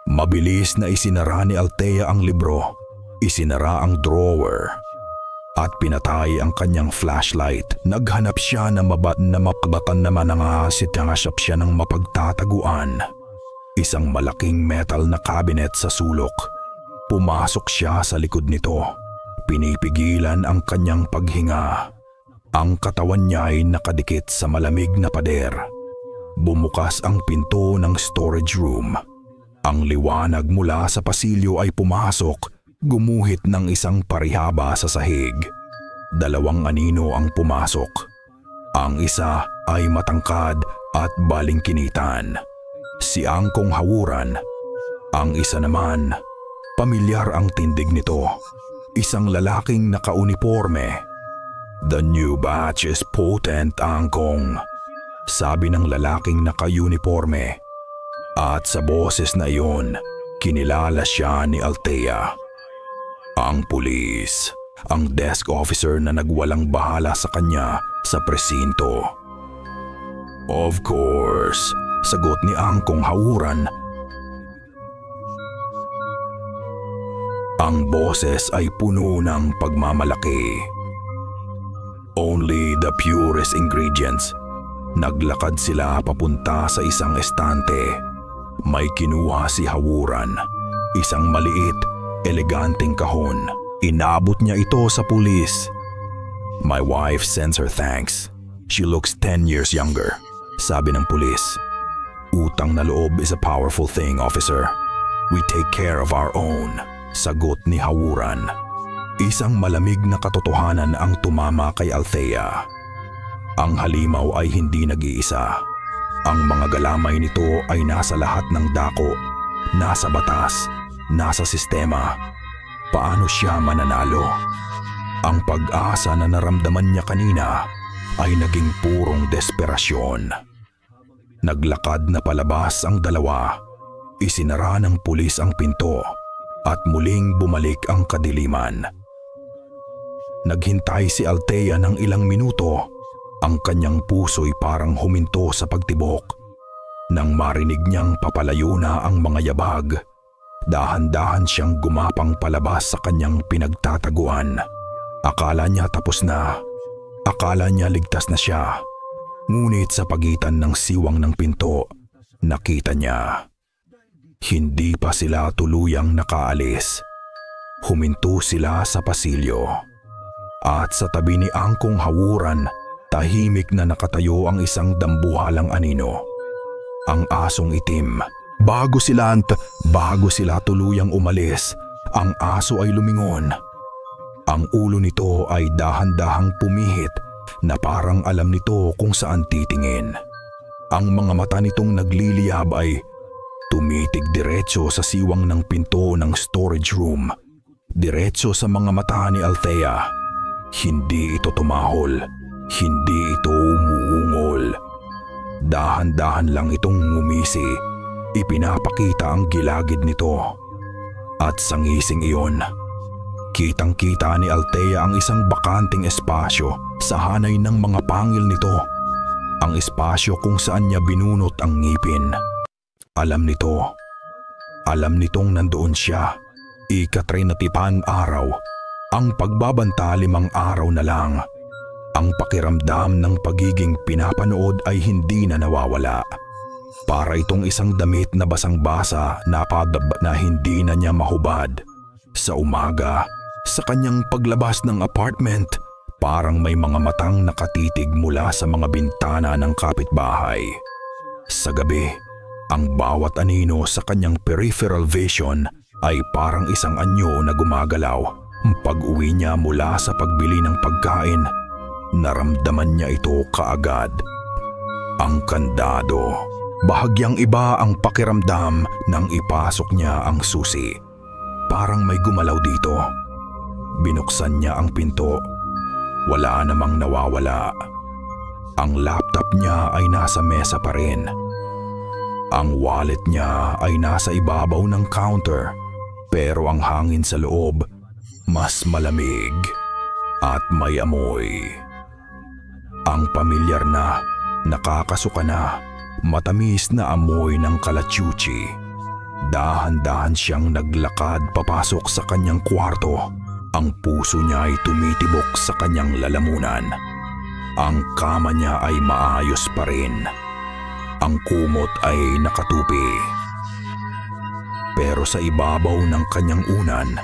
Mabilis na isinara ni Althea ang libro. Isinara ang drawer. At pinatay ang kanyang flashlight. Naghanap siya na mapabatan naman nga sitasap siya ng mapagtataguan. Isang malaking metal na cabinet sa sulok. Pumasok siya sa likod nito. Pinipigilan ang kanyang paghinga. Ang katawan niya ay nakadikit sa malamig na pader. Bumukas ang pinto ng storage room. Ang liwanag mula sa pasilyo ay pumasok. Gumuhit ng isang parihaba sa sahig. 2 anino ang pumasok. Ang isa ay matangkad at balingkinitan. Si Angkong Hawuran. Ang isa naman, pamilyar ang tindig nito. Isang lalaking nakauniforme. The new batch is potent, Angkong. Sabi ng lalaking naka-uniforme. At sa boses na iyon, kinilala siya ni Althea. Ang pulis, ang desk officer na nagwalang bahala sa kanya sa presinto. Of course, sagot ni Angkong Hawuran. Ang boses ay puno ng pagmamalaki. Only the purest ingredients. Naglakad sila papunta sa isang estante. May kinuha si Hawuran, isang maliit, eleganteng kahon. Inabot niya ito sa pulis. My wife sends her thanks. She looks 10 years younger, sabi ng pulis. Utang na loob is a powerful thing, officer. We take care of our own, sagot ni Hawuran. Isang malamig na katotohanan ang tumama kay Althea. Ang halimaw ay hindi nag-iisa. Ang mga galamay nito ay nasa lahat ng dako, nasa batas, nasa sistema. Paano siya mananalo? Ang pag-asa na naramdaman niya kanina ay naging purong desperasyon. Naglakad na palabas ang dalawa. Isinara ng pulis ang pinto at muling bumalik ang kadiliman. Naghintay si Althea ng ilang minuto. Ang kanyang puso'y parang huminto sa pagtibok. Nang marinig niyang papalayo na ang mga yabag, dahan-dahan siyang gumapang palabas sa kanyang pinagtataguan. Akala niya tapos na. Akala niya ligtas na siya. Ngunit sa pagitan ng siwang ng pinto, nakita niya. Hindi pa sila tuluyang nakaalis. Huminto sila sa pasilyo. At sa tabi ni Angkong Hawuran, tahimik na nakatayo ang isang dambuhalang anino. Ang asong itim. Bago sila tuluyang umalis, ang aso ay lumingon. Ang ulo nito ay dahan-dahang pumihit na parang alam nito kung saan titingin. Ang mga mata nitong nagliliyab ay tumitig diretso sa siwang ng pinto ng storage room. Diretso sa mga mata ni Althea. Hindi ito tumahol. Hindi ito umuungol. Dahan-dahan lang itong ngumisi. Ipinapakita ang gilagid nito. At sa ngising iyon, kitang-kita ni Althea ang isang bakanting espasyo sa hanay ng mga pangil nito. Ang espasyo kung saan niya binunot ang ngipin. Alam nitong nandoon siya. Ika-33 araw. Ang pagbabanta 5 araw na lang. Ang pakiramdam ng pagiging pinapanood ay hindi na nawawala. Para itong isang damit na basang-basa na hindi na niya mahubad. Sa umaga, sa kanyang paglabas ng apartment, parang may mga matang nakatitig mula sa mga bintana ng kapitbahay. Sa gabi, ang bawat anino sa kanyang peripheral vision ay parang isang anyo na gumagalaw. Pag-uwi niya mula sa pagbili ng pagkain, naramdaman niya ito kaagad. Ang kandado. Bahagyang iba ang pakiramdam nang ipasok niya ang susi. Parang may gumalaw dito. Binuksan niya ang pinto. Wala namang nawawala. Ang laptop niya ay nasa mesa pa rin. Ang wallet niya ay nasa ibabaw ng counter. Pero ang hangin sa loob, mas malamig at may amoy. Ang pamilyar na, nakakasuka na, matamis na amoy ng kalachuchi. Dahan-dahan siyang naglakad papasok sa kanyang kwarto. Ang puso niya ay tumitibok sa kanyang lalamunan. Ang kama niya ay maayos pa rin. Ang kumot ay nakatupi. Pero sa ibabaw ng kanyang unan,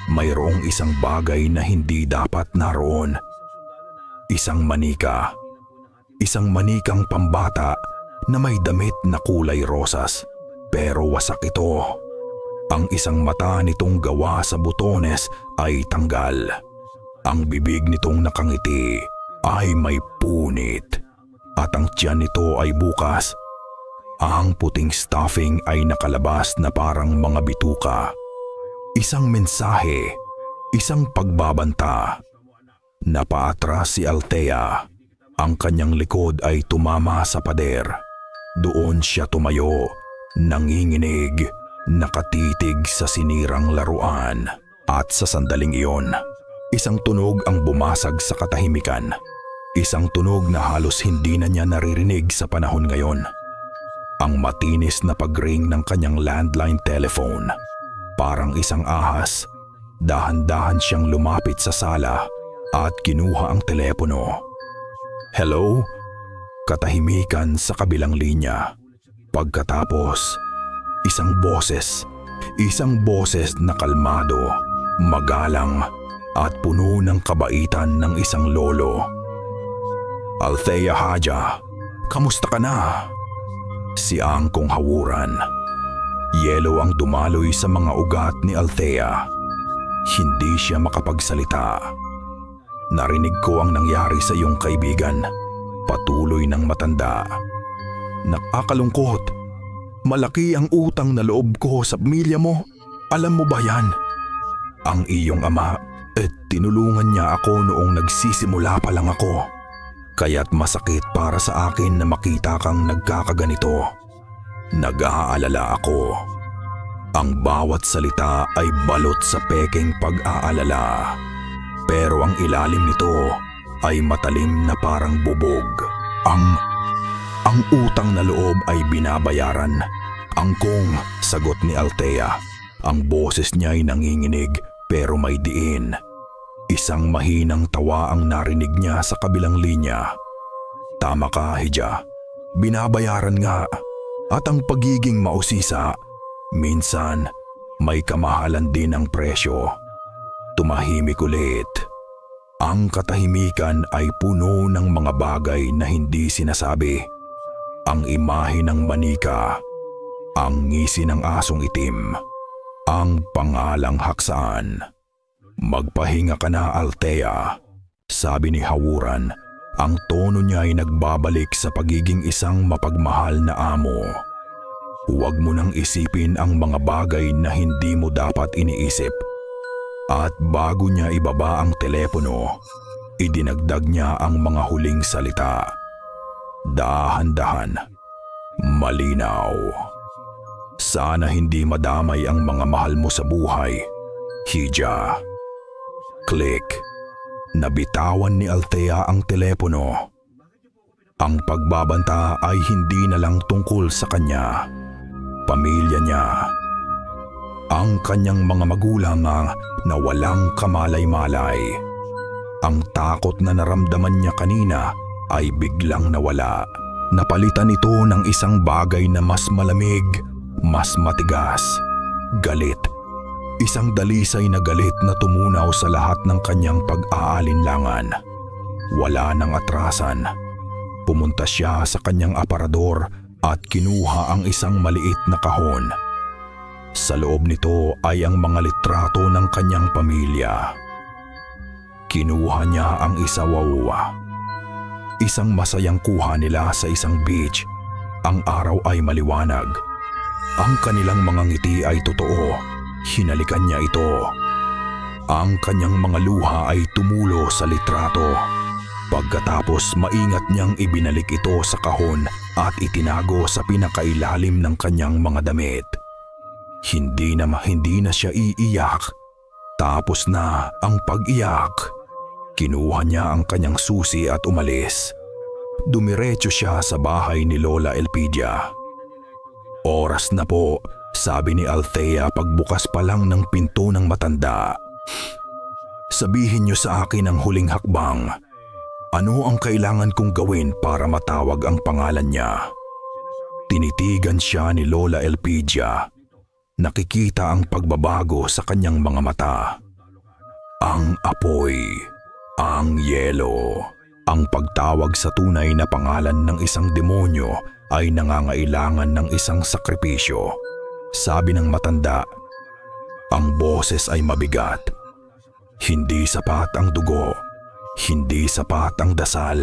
mayroong isang bagay na hindi dapat naroon. Isang manika. Isang manikang pambata na may damit na kulay rosas. Pero wasak ito. Ang isang mata nitong gawa sa butones ay tanggal. Ang bibig nitong nakangiti ay may punit. At ang tiyan nito ay bukas. Ang puting stuffing ay nakalabas na parang mga bituka. Isang mensahe, isang pagbabanta. Napaatras si Althea. Ang kanyang likod ay tumama sa pader. Doon siya tumayo, nanginginig, nakatitig sa sinirang laruan. At sa sandaling iyon, isang tunog ang bumasag sa katahimikan. Isang tunog na halos hindi na niya naririnig sa panahon ngayon. Ang matinis na pag-ring ng kanyang landline telephone. Parang isang ahas, dahan-dahan siyang lumapit sa sala at kinuha ang telepono. Hello? Katahimikan sa kabilang linya. Pagkatapos, isang boses na kalmado, magalang at puno ng kabaitan ng isang lolo. Althea Haja, kamusta ka na? Si Angkong Hawuran. Yelo ang dumaloy sa mga ugat ni Althea. Hindi siya makapagsalita. Narinig ko ang nangyari sa iyong kaibigan. Patuloy ng matanda. Nakakalungkot. Malaki ang utang na loob ko sa pamilya mo. Alam mo ba yan? Ang iyong ama, Tinulungan niya ako noong nagsisimula pa lang ako. Kaya't masakit para sa akin na makita kang nagkakaganito. Nag-aalala ako. Ang bawat salita ay balot sa pekeng pag-aalala. Pero ang ilalim nito ay matalim na parang bubog. Ang utang na loob ay binabayaran. Angkong, sagot ni Althea. Ang boses niya ay nanginginig pero may diin. Isang mahinang tawa ang narinig niya sa kabilang linya. Tama ka, Hija. Binabayaran nga. At ang pagiging mausisa, minsan may kamahalan din ang presyo. Tumahimik ulit. Ang katahimikan ay puno ng mga bagay na hindi sinasabi. Ang imahe ng manika, ang ngisi ng asong itim, ang pangalang haksaan. Magpahinga ka na, Althea, sabi ni Hawuran. Ang tono niya ay nagbabalik sa pagiging isang mapagmahal na amo. Huwag mo nang isipin ang mga bagay na hindi mo dapat iniisip. At bago niya ibaba ang telepono, idinagdag niya ang mga huling salita. Dahan-dahan, malinaw. Sana hindi madamay ang mga mahal mo sa buhay, Hija. Click. Nabitawan ni Althea ang telepono. Ang pagbabanta ay hindi na lang tungkol sa kanya. Pamilya niya. Ang kanyang mga magulang na walang kamalay-malay. Ang takot na naramdaman niya kanina ay biglang nawala. Napalitan ito ng isang bagay na mas malamig, mas matigas. Galit. Isang dalisay na galit na tumunaw sa lahat ng kanyang pag-aalinlangan. Wala nang atrasan. Pumunta siya sa kanyang aparador at kinuha ang isang maliit na kahon. Sa loob nito ay ang mga litrato ng kanyang pamilya. Kinuha niya ang isawawa. Isang masayang kuha nila sa isang beach. Ang araw ay maliwanag. Ang kanilang mga ngiti ay totoo. Hinalikan niya ito. Ang kanyang mga luha ay tumulo sa litrato. Pagkatapos maingat niyang ibinalik ito sa kahon at itinago sa pinakailalim ng kanyang mga damit. Hindi na siya iiyak. Tapos na ang pag-iyak. Kinuha niya ang kanyang susi at umalis. Dumiretso siya sa bahay ni Lola Elpidia. Oras na po, sabi ni Althea pagbukas pa lang ng pinto ng matanda. Sabihin niyo sa akin ang huling hakbang. Ano ang kailangan kong gawin para matawag ang pangalan niya? Tinitigan siya ni Lola Elpidia. Nakikita ang pagbabago sa kanyang mga mata. Ang apoy, ang yelo. Ang pagtawag sa tunay na pangalan ng isang demonyo ay nangangailangan ng isang sakripisyo. Sabi ng matanda, ang boses ay mabigat. Hindi sapat ang dugo, hindi sapat ang dasal.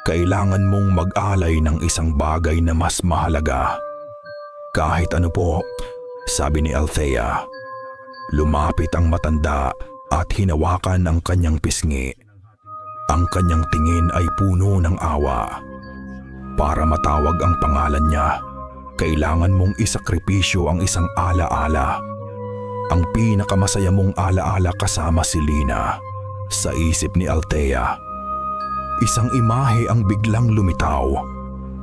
Kailangan mong mag-alay ng isang bagay na mas mahalaga. Kahit ano po, sabi ni Althea. Lumapit ang matanda at hinawakan ang kanyang pisngi. Ang kanyang tingin ay puno ng awa. Para matawag ang pangalan niya, kailangan mong isakripisyo ang isang alaala. Ang pinakamasaya mong alaala kasama si Lina. Sa isip ni Althea, isang imahe ang biglang lumitaw.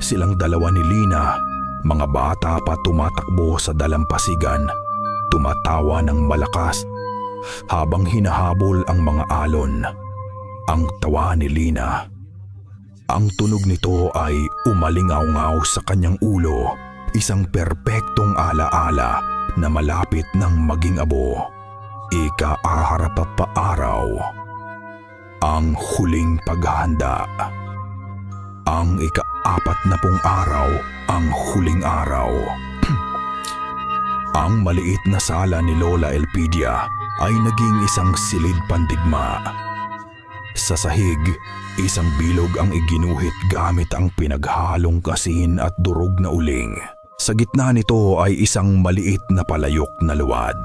Silang dalawa ni Lina, mga bata pa tumatakbo sa dalampasigan, tumatawa ng malakas habang hinahabol ang mga alon. Ang tawa ni Lina. Ang tunog nito ay umalingaw-ngaw sa kanyang ulo, isang perpektong alaala na malapit ng maging abo. Ika-aharap pa araw. Ang huling paghahanda. Ang ika-40 araw, ang huling araw. Ang maliit na sala ni Lola Elpidia ay naging isang silid pandigma. Sa sahig, isang bilog ang iginuhit gamit ang pinaghalong asin at durog na uling. Sa gitna nito ay isang maliit na palayok na luwad.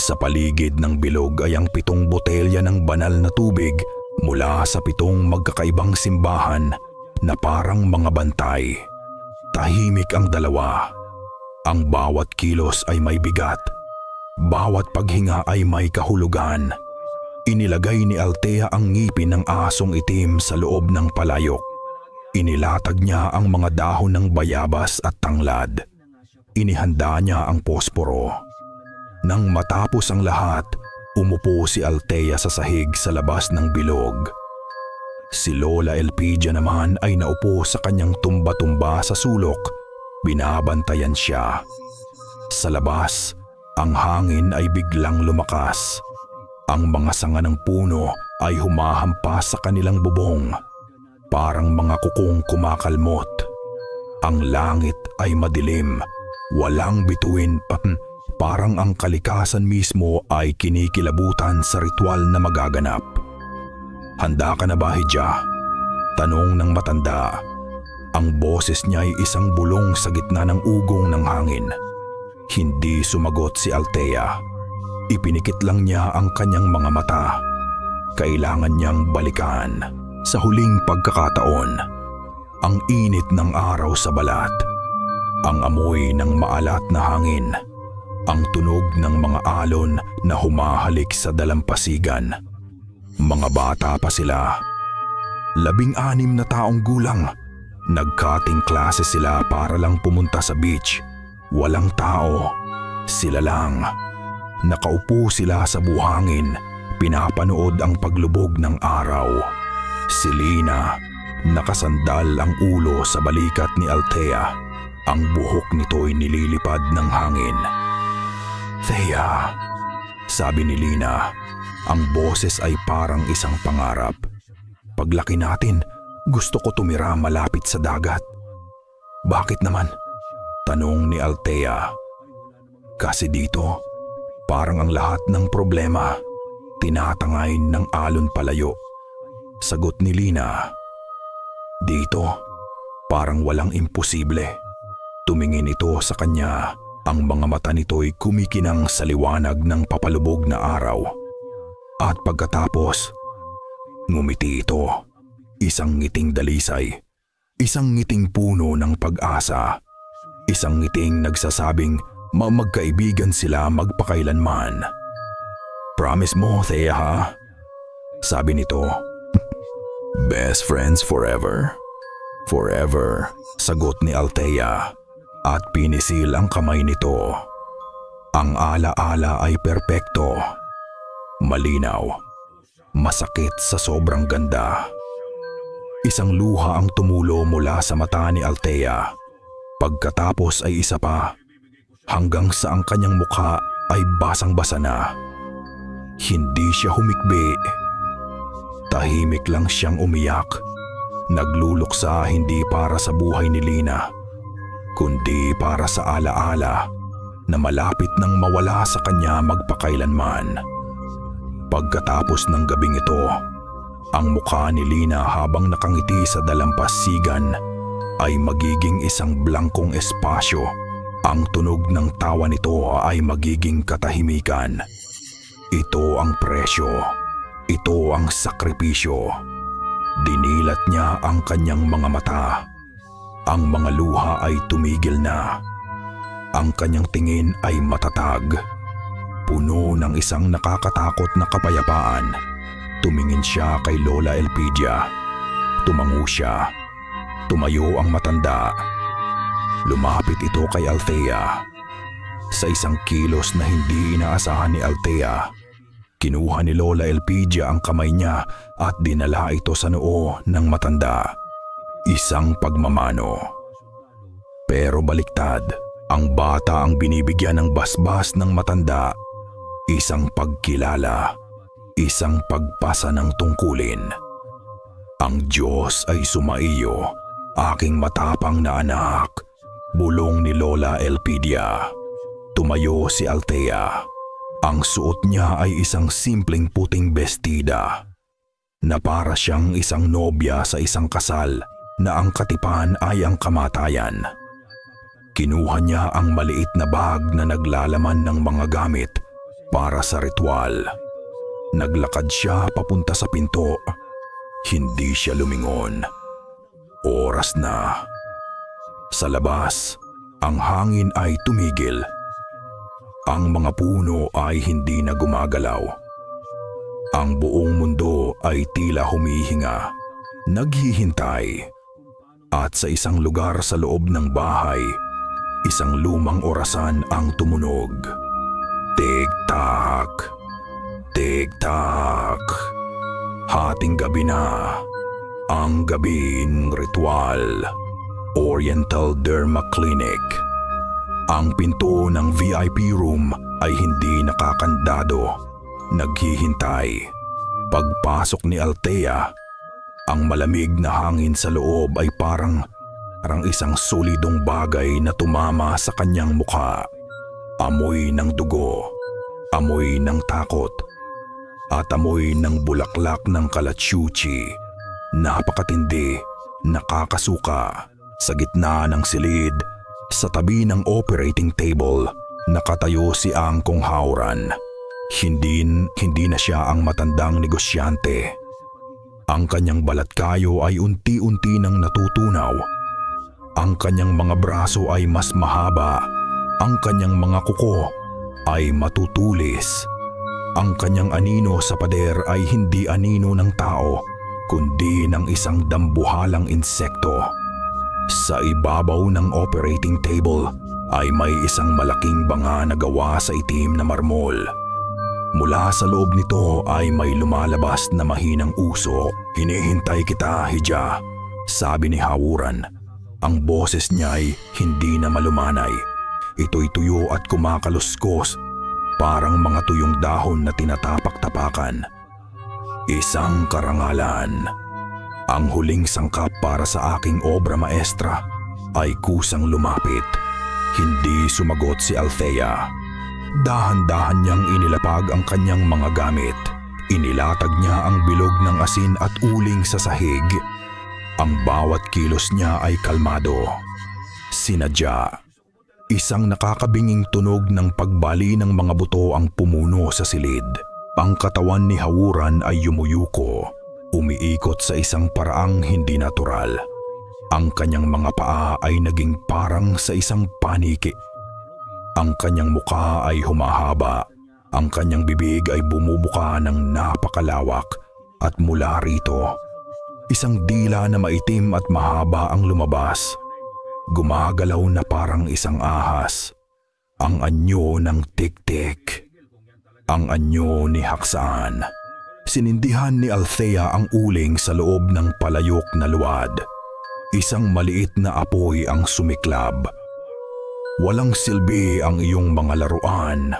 Sa paligid ng bilog ay ang 7 botelya ng banal na tubig mula sa 7 magkakaibang simbahan na parang mga bantay. Tahimik ang dalawa. Ang bawat kilos ay may bigat. Bawat paghinga ay may kahulugan. Inilagay ni Althea ang ngipin ng asong itim sa loob ng palayok. Inilatag niya ang mga dahon ng bayabas at tanglad. Inihanda niya ang posporo. Nang matapos ang lahat, umupo si Althea sa sahig sa labas ng bilog. Si Lola Elpidia naman ay naupo sa kanyang tumba-tumba sa sulok. Binabantayan siya. Sa labas, ang hangin ay biglang lumakas. Ang mga sanga ng puno ay humahampas sa kanilang bubong. Parang mga kukong kumakalmot. Ang langit ay madilim. Walang bituin pa. Parang ang kalikasan mismo ay kinikilabutan sa ritual na magaganap. "Handa ka na ba, Hidya?" Tanong ng matanda. Ang boses niya ay isang bulong sa gitna ng ugong ng hangin. Hindi sumagot si Althea. Ipinikit lang niya ang kanyang mga mata. Kailangan niyang balikan. Sa huling pagkakataon, ang init ng araw sa balat, ang amoy ng maalat na hangin, ang tunog ng mga alon na humahalik sa dalampasigan. Mga bata pa sila. 16 na taong gulang. Nag-cutting classes sila para lang pumunta sa beach. Walang tao. Sila lang. Nakaupo sila sa buhangin. Pinapanood ang paglubog ng araw. Si Lina, nakasandal ang ulo sa balikat ni Althea. Ang buhok nito'y nililipad ng hangin. "Thea," sabi ni Lina. Ang boses ay parang isang pangarap. "Paglaki natin, gusto ko tumira malapit sa dagat." "Bakit naman?" tanong ni Althea. "Kasi dito, parang ang lahat ng problema, tinatangay ng alon palayo." Sagot ni Lina. "Dito, parang walang imposible." Tumingin ito sa kanya. Ang mga mata nito'y kumikinang sa liwanag ng papalubog na araw. At pagkatapos, ngumiti ito. Isang ngiting dalisay. Isang ngiting puno ng pag-asa. Isang ngiting nagsasabing magkaibigan sila magpakailanman. "Promise mo, Thea, ha?" sabi nito. "Best friends forever?" "Forever," sagot ni Althea. At pinisil ang kamay nito. Ang alaala ay perpekto. Malinaw. Masakit sa sobrang ganda. Isang luha ang tumulo mula sa mata ni Althea. Pagkatapos ay isa pa. Hanggang sa ang kanyang mukha ay basang-basa na. Hindi siya humikbi. Tahimik lang siyang umiyak. Nagluluksa hindi para sa buhay ni Lina, kundi para sa alaala na malapit nang mawala sa kanya magpakailanman. Pagkatapos ng gabing ito, ang mukha ni Lina habang nakangiti sa dalampasigan ay magiging isang blankong espasyo. Ang tunog ng tawa nito ay magiging katahimikan. Ito ang presyo. Ito ang sakripisyo. Dinilat niya ang kanyang mga mata. Ang mga luha ay tumigil na. Ang kanyang tingin ay matatag. Puno ng isang nakakatakot na kapayapaan. Tumingin siya kay Lola Elpidia. Tumango siya. Tumayo ang matanda. Lumapit ito kay Althea. Sa isang kilos na hindi inaasahan ni Althea, kinuha ni Lola Elpidia ang kamay niya at dinala ito sa noo ng matanda. Isang pagmamano. Pero baliktad, ang bata ang binibigyan ng basbas ng matanda. Isang pagkilala, isang pagpasa ng tungkulin. "Ang Diyos ay sumaiyo, aking matapang na anak," bulong ni Lola Elpidia. Tumayo si Althea. Ang suot niya ay isang simpleng puting bestida na para siyang isang nobya sa isang kasal na ang katipan ay ang kamatayan. Kinuha niya ang maliit na bag na naglalaman ng mga gamit para sa ritual. Naglakad siya papunta sa pinto. Hindi siya lumingon. Oras na. Sa labas, ang hangin ay tumigil. Ang mga puno ay hindi na gumagalaw. Ang buong mundo ay tila humihinga, naghihintay. At sa isang lugar sa loob ng bahay, isang lumang orasan ang tumunog. Tik-tak, tik-tak. Hating gabi na, ang gabing ritual. Oriental Derma Clinic. Ang pinto ng VIP room ay hindi nakakandado. Naghihintay. Pagpasok ni Althea, ang malamig na hangin sa loob ay parang isang solidong bagay na tumama sa kanyang mukha. Amoy ng dugo, amoy ng takot, at amoy ng bulaklak ng kalachuchi. Napakatindi, nakakasuka. Sa gitna ng silid, sa tabi ng operating table, nakatayo si Angkong Hauran. Hindi na siya ang matandang negosyante. Ang kanyang balatkayo ay unti-unti nang natutunaw. Ang kanyang mga braso ay mas mahaba. Ang kanyang mga kuko ay matutulis. Ang kanyang anino sa pader ay hindi anino ng tao, kundi ng isang dambuhalang insekto. Sa ibabaw ng operating table ay may isang malaking banga na gawa sa itim na marmol. Mula sa loob nito ay may lumalabas na mahinang usok. "Hinihintay kita, Hija," sabi ni Hawuran. Ang boses niya ay hindi na malumanay. Ito'y tuyo at kumakaluskos, parang mga tuyong dahon na tinatapak-tapakan. Isang karangalan. Ang huling sangkap para sa aking obra maestra ay kusang lumapit. Hindi sumagot si Althea. Dahan-dahan niyang inilapag ang kanyang mga gamit. Inilatag niya ang bilog ng asin at uling sa sahig. Ang bawat kilos niya ay kalmado. Sinadya. Isang nakakabinging tunog ng pagbali ng mga buto ang pumuno sa silid. Ang katawan ni Hawuran ay yumuyuko, umiikot sa isang paraang hindi natural. Ang kanyang mga paa ay naging parang sa isang paniki. Ang kanyang mukha ay humahaba. Ang kanyang bibig ay bumubuka ng napakalawak at mula rito, isang dila na maitim at mahaba ang lumabas. Gumagalaw na parang isang ahas. Ang anyo ng tik-tik. Ang anyo ni Haksaan. Sinindihan ni Althea ang uling sa loob ng palayok na luwad. Isang maliit na apoy ang sumiklab. Walang silbi ang iyong mga laruan.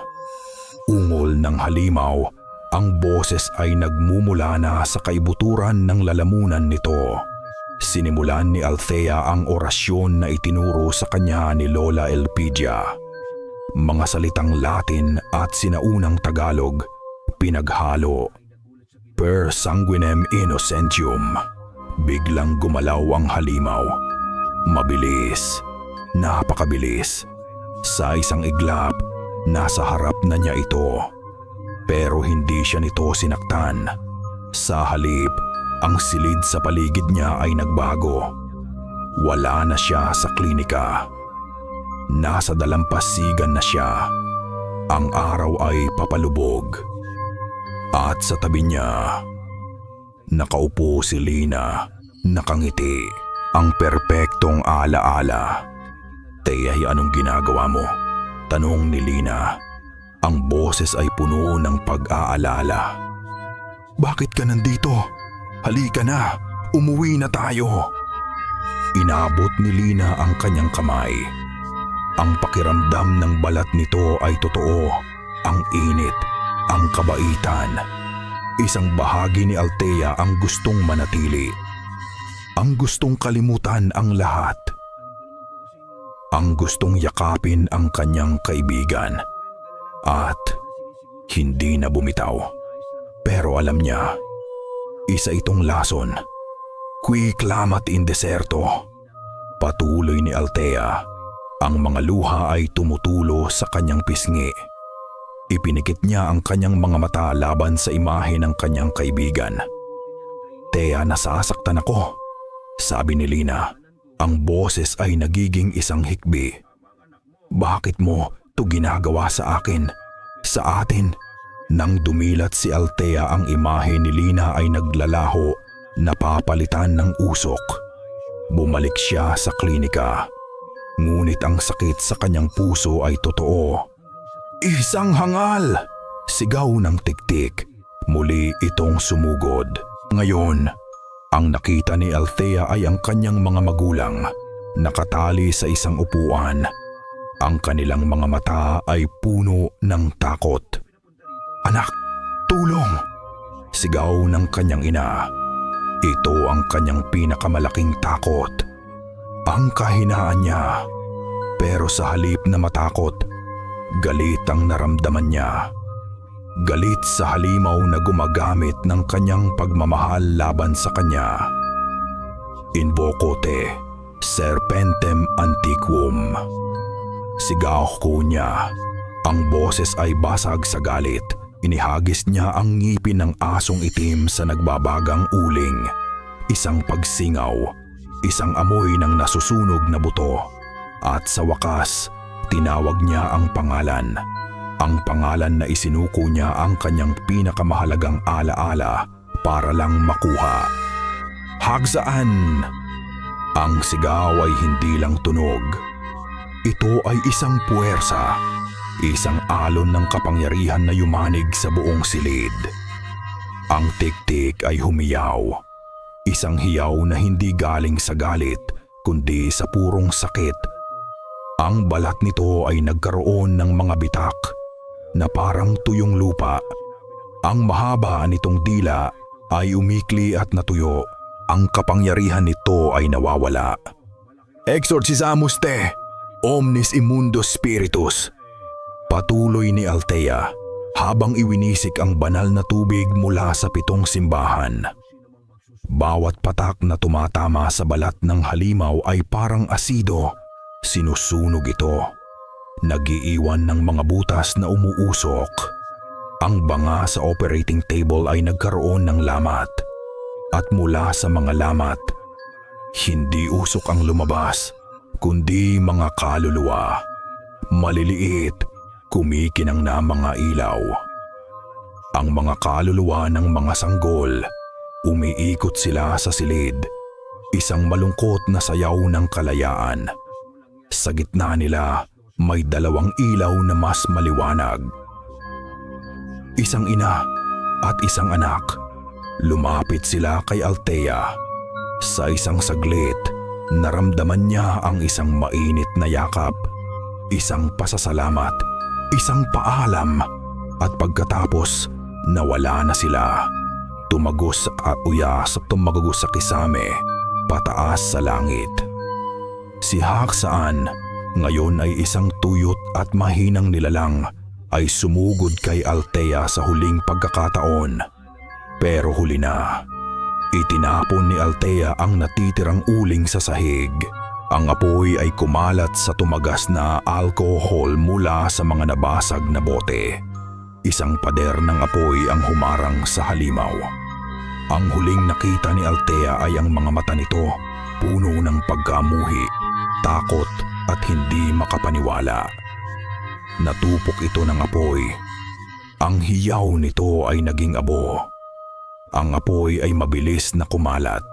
Ungol ng halimaw, ang boses ay nagmumula na sa kaibuturan ng lalamunan nito. Sinimulan ni Althea ang orasyon na itinuro sa kanya ni Lola Elpidia. Mga salitang Latin at sinaunang Tagalog, pinaghalo. Per sanguinem innocentium. Biglang gumalaw ang halimaw. Mabilis, napakabilis. Sa isang iglap, nasa harap na niya ito. Pero hindi siya nito sinaktan. Sa halip, ang silid sa paligid niya ay nagbago. Wala na siya sa klinika. Nasa dalampasigan na siya. Ang araw ay papalubog. At sa tabi niya, nakaupo si Lina, nakangiti, ang perpektong ala-ala. "Teyahi, anong ginagawa mo?" tanong ni Lina. Ang boses ay puno ng pag-aalala. "Bakit ka nandito? Halika na, umuwi na tayo." Inabot ni Lina ang kanyang kamay. Ang pakiramdam ng balat nito ay totoo. Ang init, ang kabaitan. Isang bahagi ni Althea ang gustong manatili. Ang gustong kalimutan ang lahat. Ang gustong yakapin ang kanyang kaibigan. At hindi na bumitaw. Pero alam niya, isa itong lason. Qui clamat in deserto. Patuloy ni Althea. Ang mga luha ay tumutulo sa kanyang pisngi. Ipinikit niya ang kanyang mga mata laban sa imahe ng kanyang kaibigan. "Thea, nasasaktan ako," sabi ni Lina. Ang boses ay nagiging isang hikbi. "Bakit mo to ginagawa sa akin? Sa atin?" Nang dumilat si Althea, ang imahe ni Lina ay naglalaho, napapalitan ng usok. Bumalik siya sa klinika. Ngunit ang sakit sa kanyang puso ay totoo. "Isang hangal!" Sigaw ng tiktik. Muli itong sumugod. Ngayon, ang nakita ni Althea ay ang kanyang mga magulang, nakatali sa isang upuan. Ang kanilang mga mata ay puno ng takot. "Anak, tulong!" Sigaw ng kanyang ina. Ito ang kanyang pinakamalaking takot. Ang kahinaan niya. Pero sa halip na matakot, galit ang naramdaman niya. Galit sa halimaw na gumagamit ng kanyang pagmamahal laban sa kanya. "Invoco te, serpentem antiquum." Sigaw ko niya. Ang boses ay basag sa galit. Inihagis niya ang ngipin ng asong itim sa nagbabagang uling. Isang pagsingaw, isang amoy ng nasusunog na buto. At sa wakas, tinawag niya ang pangalan. Ang pangalan na isinuko niya ang kanyang pinakamahalagang alaala para lang makuha. "Hagsaan!" Ang sigaw ay hindi lang tunog. Ito ay isang puwersa. Isang alon ng kapangyarihan na yumanig sa buong silid. Ang tiktik ay humiyaw. Isang hiyaw na hindi galing sa galit, kundi sa purong sakit. Ang balat nito ay nagkaroon ng mga bitak na parang tuyong lupa. Ang mahaba nitong dila ay umikli at natuyo. Ang kapangyarihan nito ay nawawala. "Exorcisamus te, omnis immundos spiritus." Patuloy ni Althea habang iwinisik ang banal na tubig mula sa 7 simbahan. Bawat patak na tumatama sa balat ng halimaw ay parang asido. Sinusunog ito. Nagiiwan ng mga butas na umuusok. Ang banga sa operating table ay nagkaroon ng lamat. At mula sa mga lamat, hindi usok ang lumabas, kundi mga kaluluwa. Maliliit, kumikinang na mga ilaw. Ang mga kaluluwa ng mga sanggol, umiikot sila sa silid. Isang malungkot na sayaw ng kalayaan. Sa gitna nila, may 2 ilaw na mas maliwanag. Isang ina at isang anak. Lumapit sila kay Althea. Sa isang saglit, naramdaman niya ang isang mainit na yakap, isang pasasalamat, isang paalam, at pagkatapos nawala na sila. Tumagos sa kisame, pataas sa langit. Si Haksaan, ngayon ay isang tuyot at mahinang nilalang, ay sumugod kay Althea sa huling pagkakataon. Pero huli na. Itinapon ni Althea ang natitirang uling sa sahig. Ang apoy ay kumalat sa tumagas na alcohol mula sa mga nabasag na bote. Isang pader ng apoy ang humarang sa halimaw. Ang huling nakita ni Althea ay ang mga mata nito, puno ng pagkamuhi, takot at hindi makapaniwala. Natupok ito ng apoy. Ang hiyaw nito ay naging abo. Ang apoy ay mabilis na kumalat.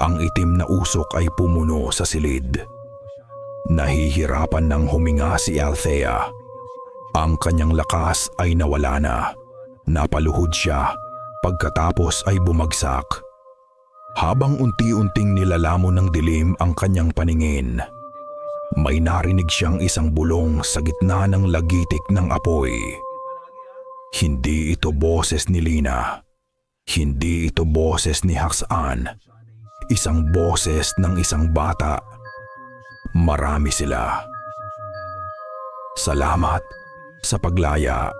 Ang itim na usok ay pumuno sa silid. Nahihirapan ng huminga si Althea. Ang kanyang lakas ay nawala na. Napaluhod siya, pagkatapos ay bumagsak. Habang unti-unting nilalamon ng dilim ang kanyang paningin, may narinig siyang isang bulong sa gitna ng lagitik ng apoy. Hindi ito boses ni Lina. Hindi ito boses ni Haksaan. Isang boses ng isang bata. Marami sila. "Salamat sa paglaya."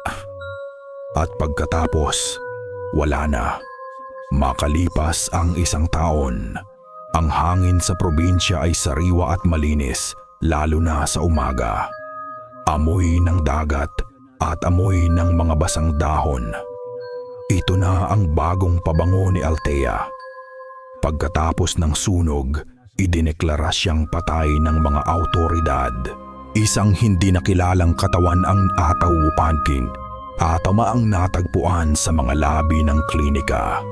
At pagkatapos, wala na. Makalipas ang 1 taon, ang hangin sa probinsya ay sariwa at malinis, lalo na sa umaga. Amoy ng dagat, at amoy ng mga basang dahon. Ito na ang bagong pabango ni Althea. Pagkatapos ng sunog, idineklara siyang patay ng mga awtoridad. Isang hindi nakilalang katawan ang atawupankin at ang natagpuan sa mga labi ng klinika.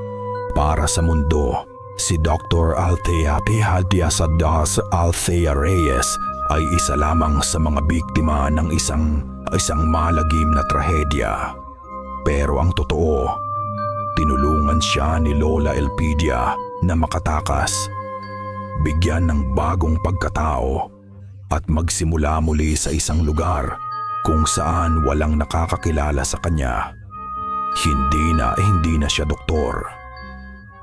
Para sa mundo, si Dr. Althea Tejadiasadas Althea Reyes ay isa lamang sa mga biktima ng isang malagim na trahedya. Pero ang totoo, tinulungan siya ni Lola Elpidia na makatakas, bigyan ng bagong pagkatao at magsimula muli sa isang lugar kung saan walang nakakakilala sa kanya. Hindi na siya doktor.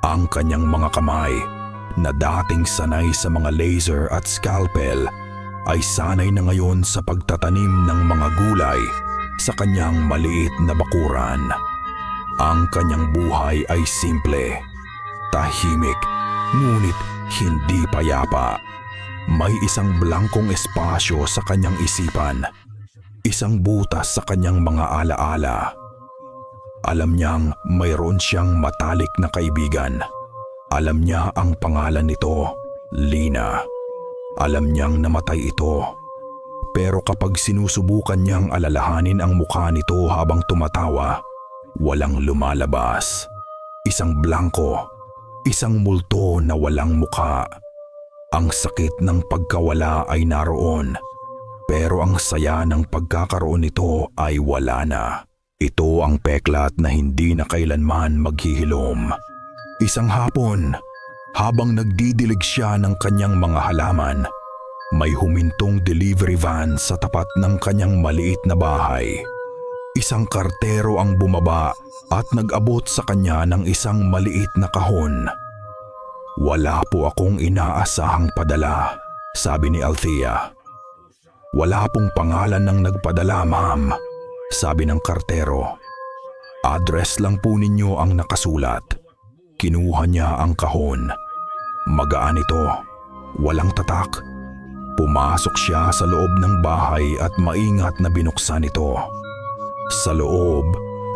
Ang kanyang mga kamay na dating sanay sa mga laser at scalpel ay sanay na ngayon sa pagtatanim ng mga gulay sa kanyang maliit na bakuran. Ang kanyang buhay ay simple, tahimik, ngunit hindi payapa. May isang blankong espasyo sa kanyang isipan, isang butas sa kanyang mga alaala. Alam niyang mayroon siyang matalik na kaibigan. Alam niya ang pangalan nito, Lina. Alam niyang namatay ito. Pero kapag sinusubukan niyang alalahanin ang mukha nito habang tumatawa, walang lumalabas. Isang blanko, isang multo na walang mukha. Ang sakit ng pagkawala ay naroon, pero ang saya ng pagkakaroon nito ay wala na. Ito ang peklat na hindi na kailanman maghihilom. Isang hapon, habang nagdidilig siya ng kanyang mga halaman, may humintong delivery van sa tapat ng kanyang maliit na bahay. Isang kartero ang bumaba at nag-abot sa kanya ng isang maliit na kahon. "Wala po akong inaasahang padala," sabi ni Althea. "Wala pong pangalan ng nagpadala, ma'am," sabi ng kartero. "Address lang po ninyo ang nakasulat." Kinuha niya ang kahon. Magaan ito, walang tatak. Pumasok siya sa loob ng bahay at maingat na binuksan ito. Sa loob,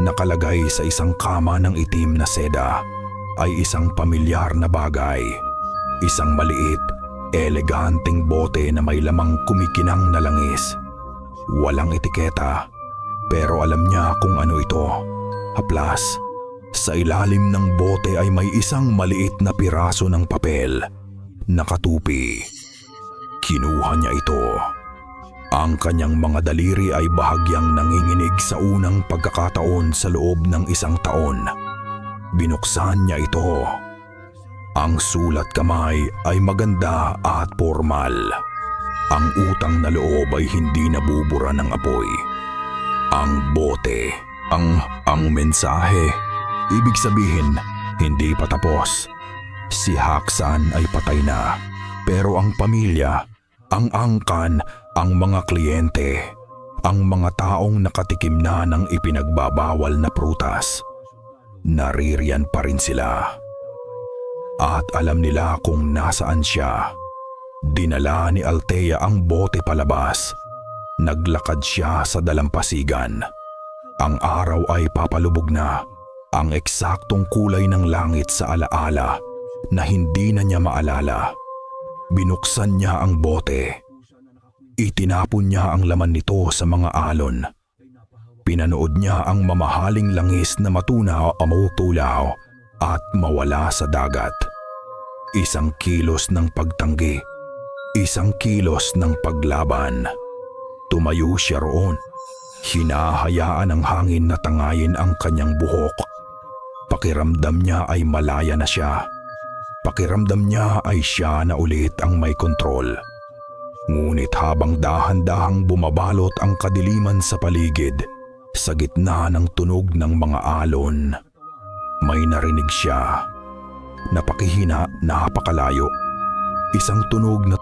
nakalagay sa isang kama ng itim na seda, ay isang pamilyar na bagay. Isang maliit, eleganteng bote na may lamang kumikinang na langis. Walang etiketa, pero alam niya kung ano ito. Haplas, sa ilalim ng bote ay may isang maliit na piraso ng papel, nakatupi. Kinuha niya ito. Ang kanyang mga daliri ay bahagyang nanginginig sa unang pagkakataon sa loob ng isang taon. Binuksan niya ito. Ang sulat kamay ay maganda at formal. Ang utang na loob ay hindi nabubura ng apoy. Ang bote, ang mensahe, ibig sabihin, hindi pa tapos. Si Haksan ay patay na, pero ang pamilya, ang angkan, ang mga kliyente, ang mga taong nakatikim na ng ipinagbabawal na prutas, naririyan pa rin sila. At alam nila kung nasaan siya. Dinala ni Althea ang bote palabas. Naglakad siya sa dalampasigan. Ang araw ay papalubog na. Ang eksaktong kulay ng langit sa alaala na hindi na niya maalala. Binuksan niya ang bote. Itinapon niya ang laman nito sa mga alon. Pinanood niya ang mamahaling langis na matunaw o tulaw at mawala sa dagat. Isang kilos ng pagtanggi, isang kilos ng paglaban. Tumayo siya roon. Hinahayaan ng hangin na tangayin ang kanyang buhok. Pakiramdam niya ay malaya na siya. Pakiramdam niya ay siya na ulit ang may kontrol. Ngunit habang dahan-dahang bumabalot ang kadiliman sa paligid, sa gitna ng tunog ng mga alon, may narinig siya. Napakihina, napakalayo. Isang tunog na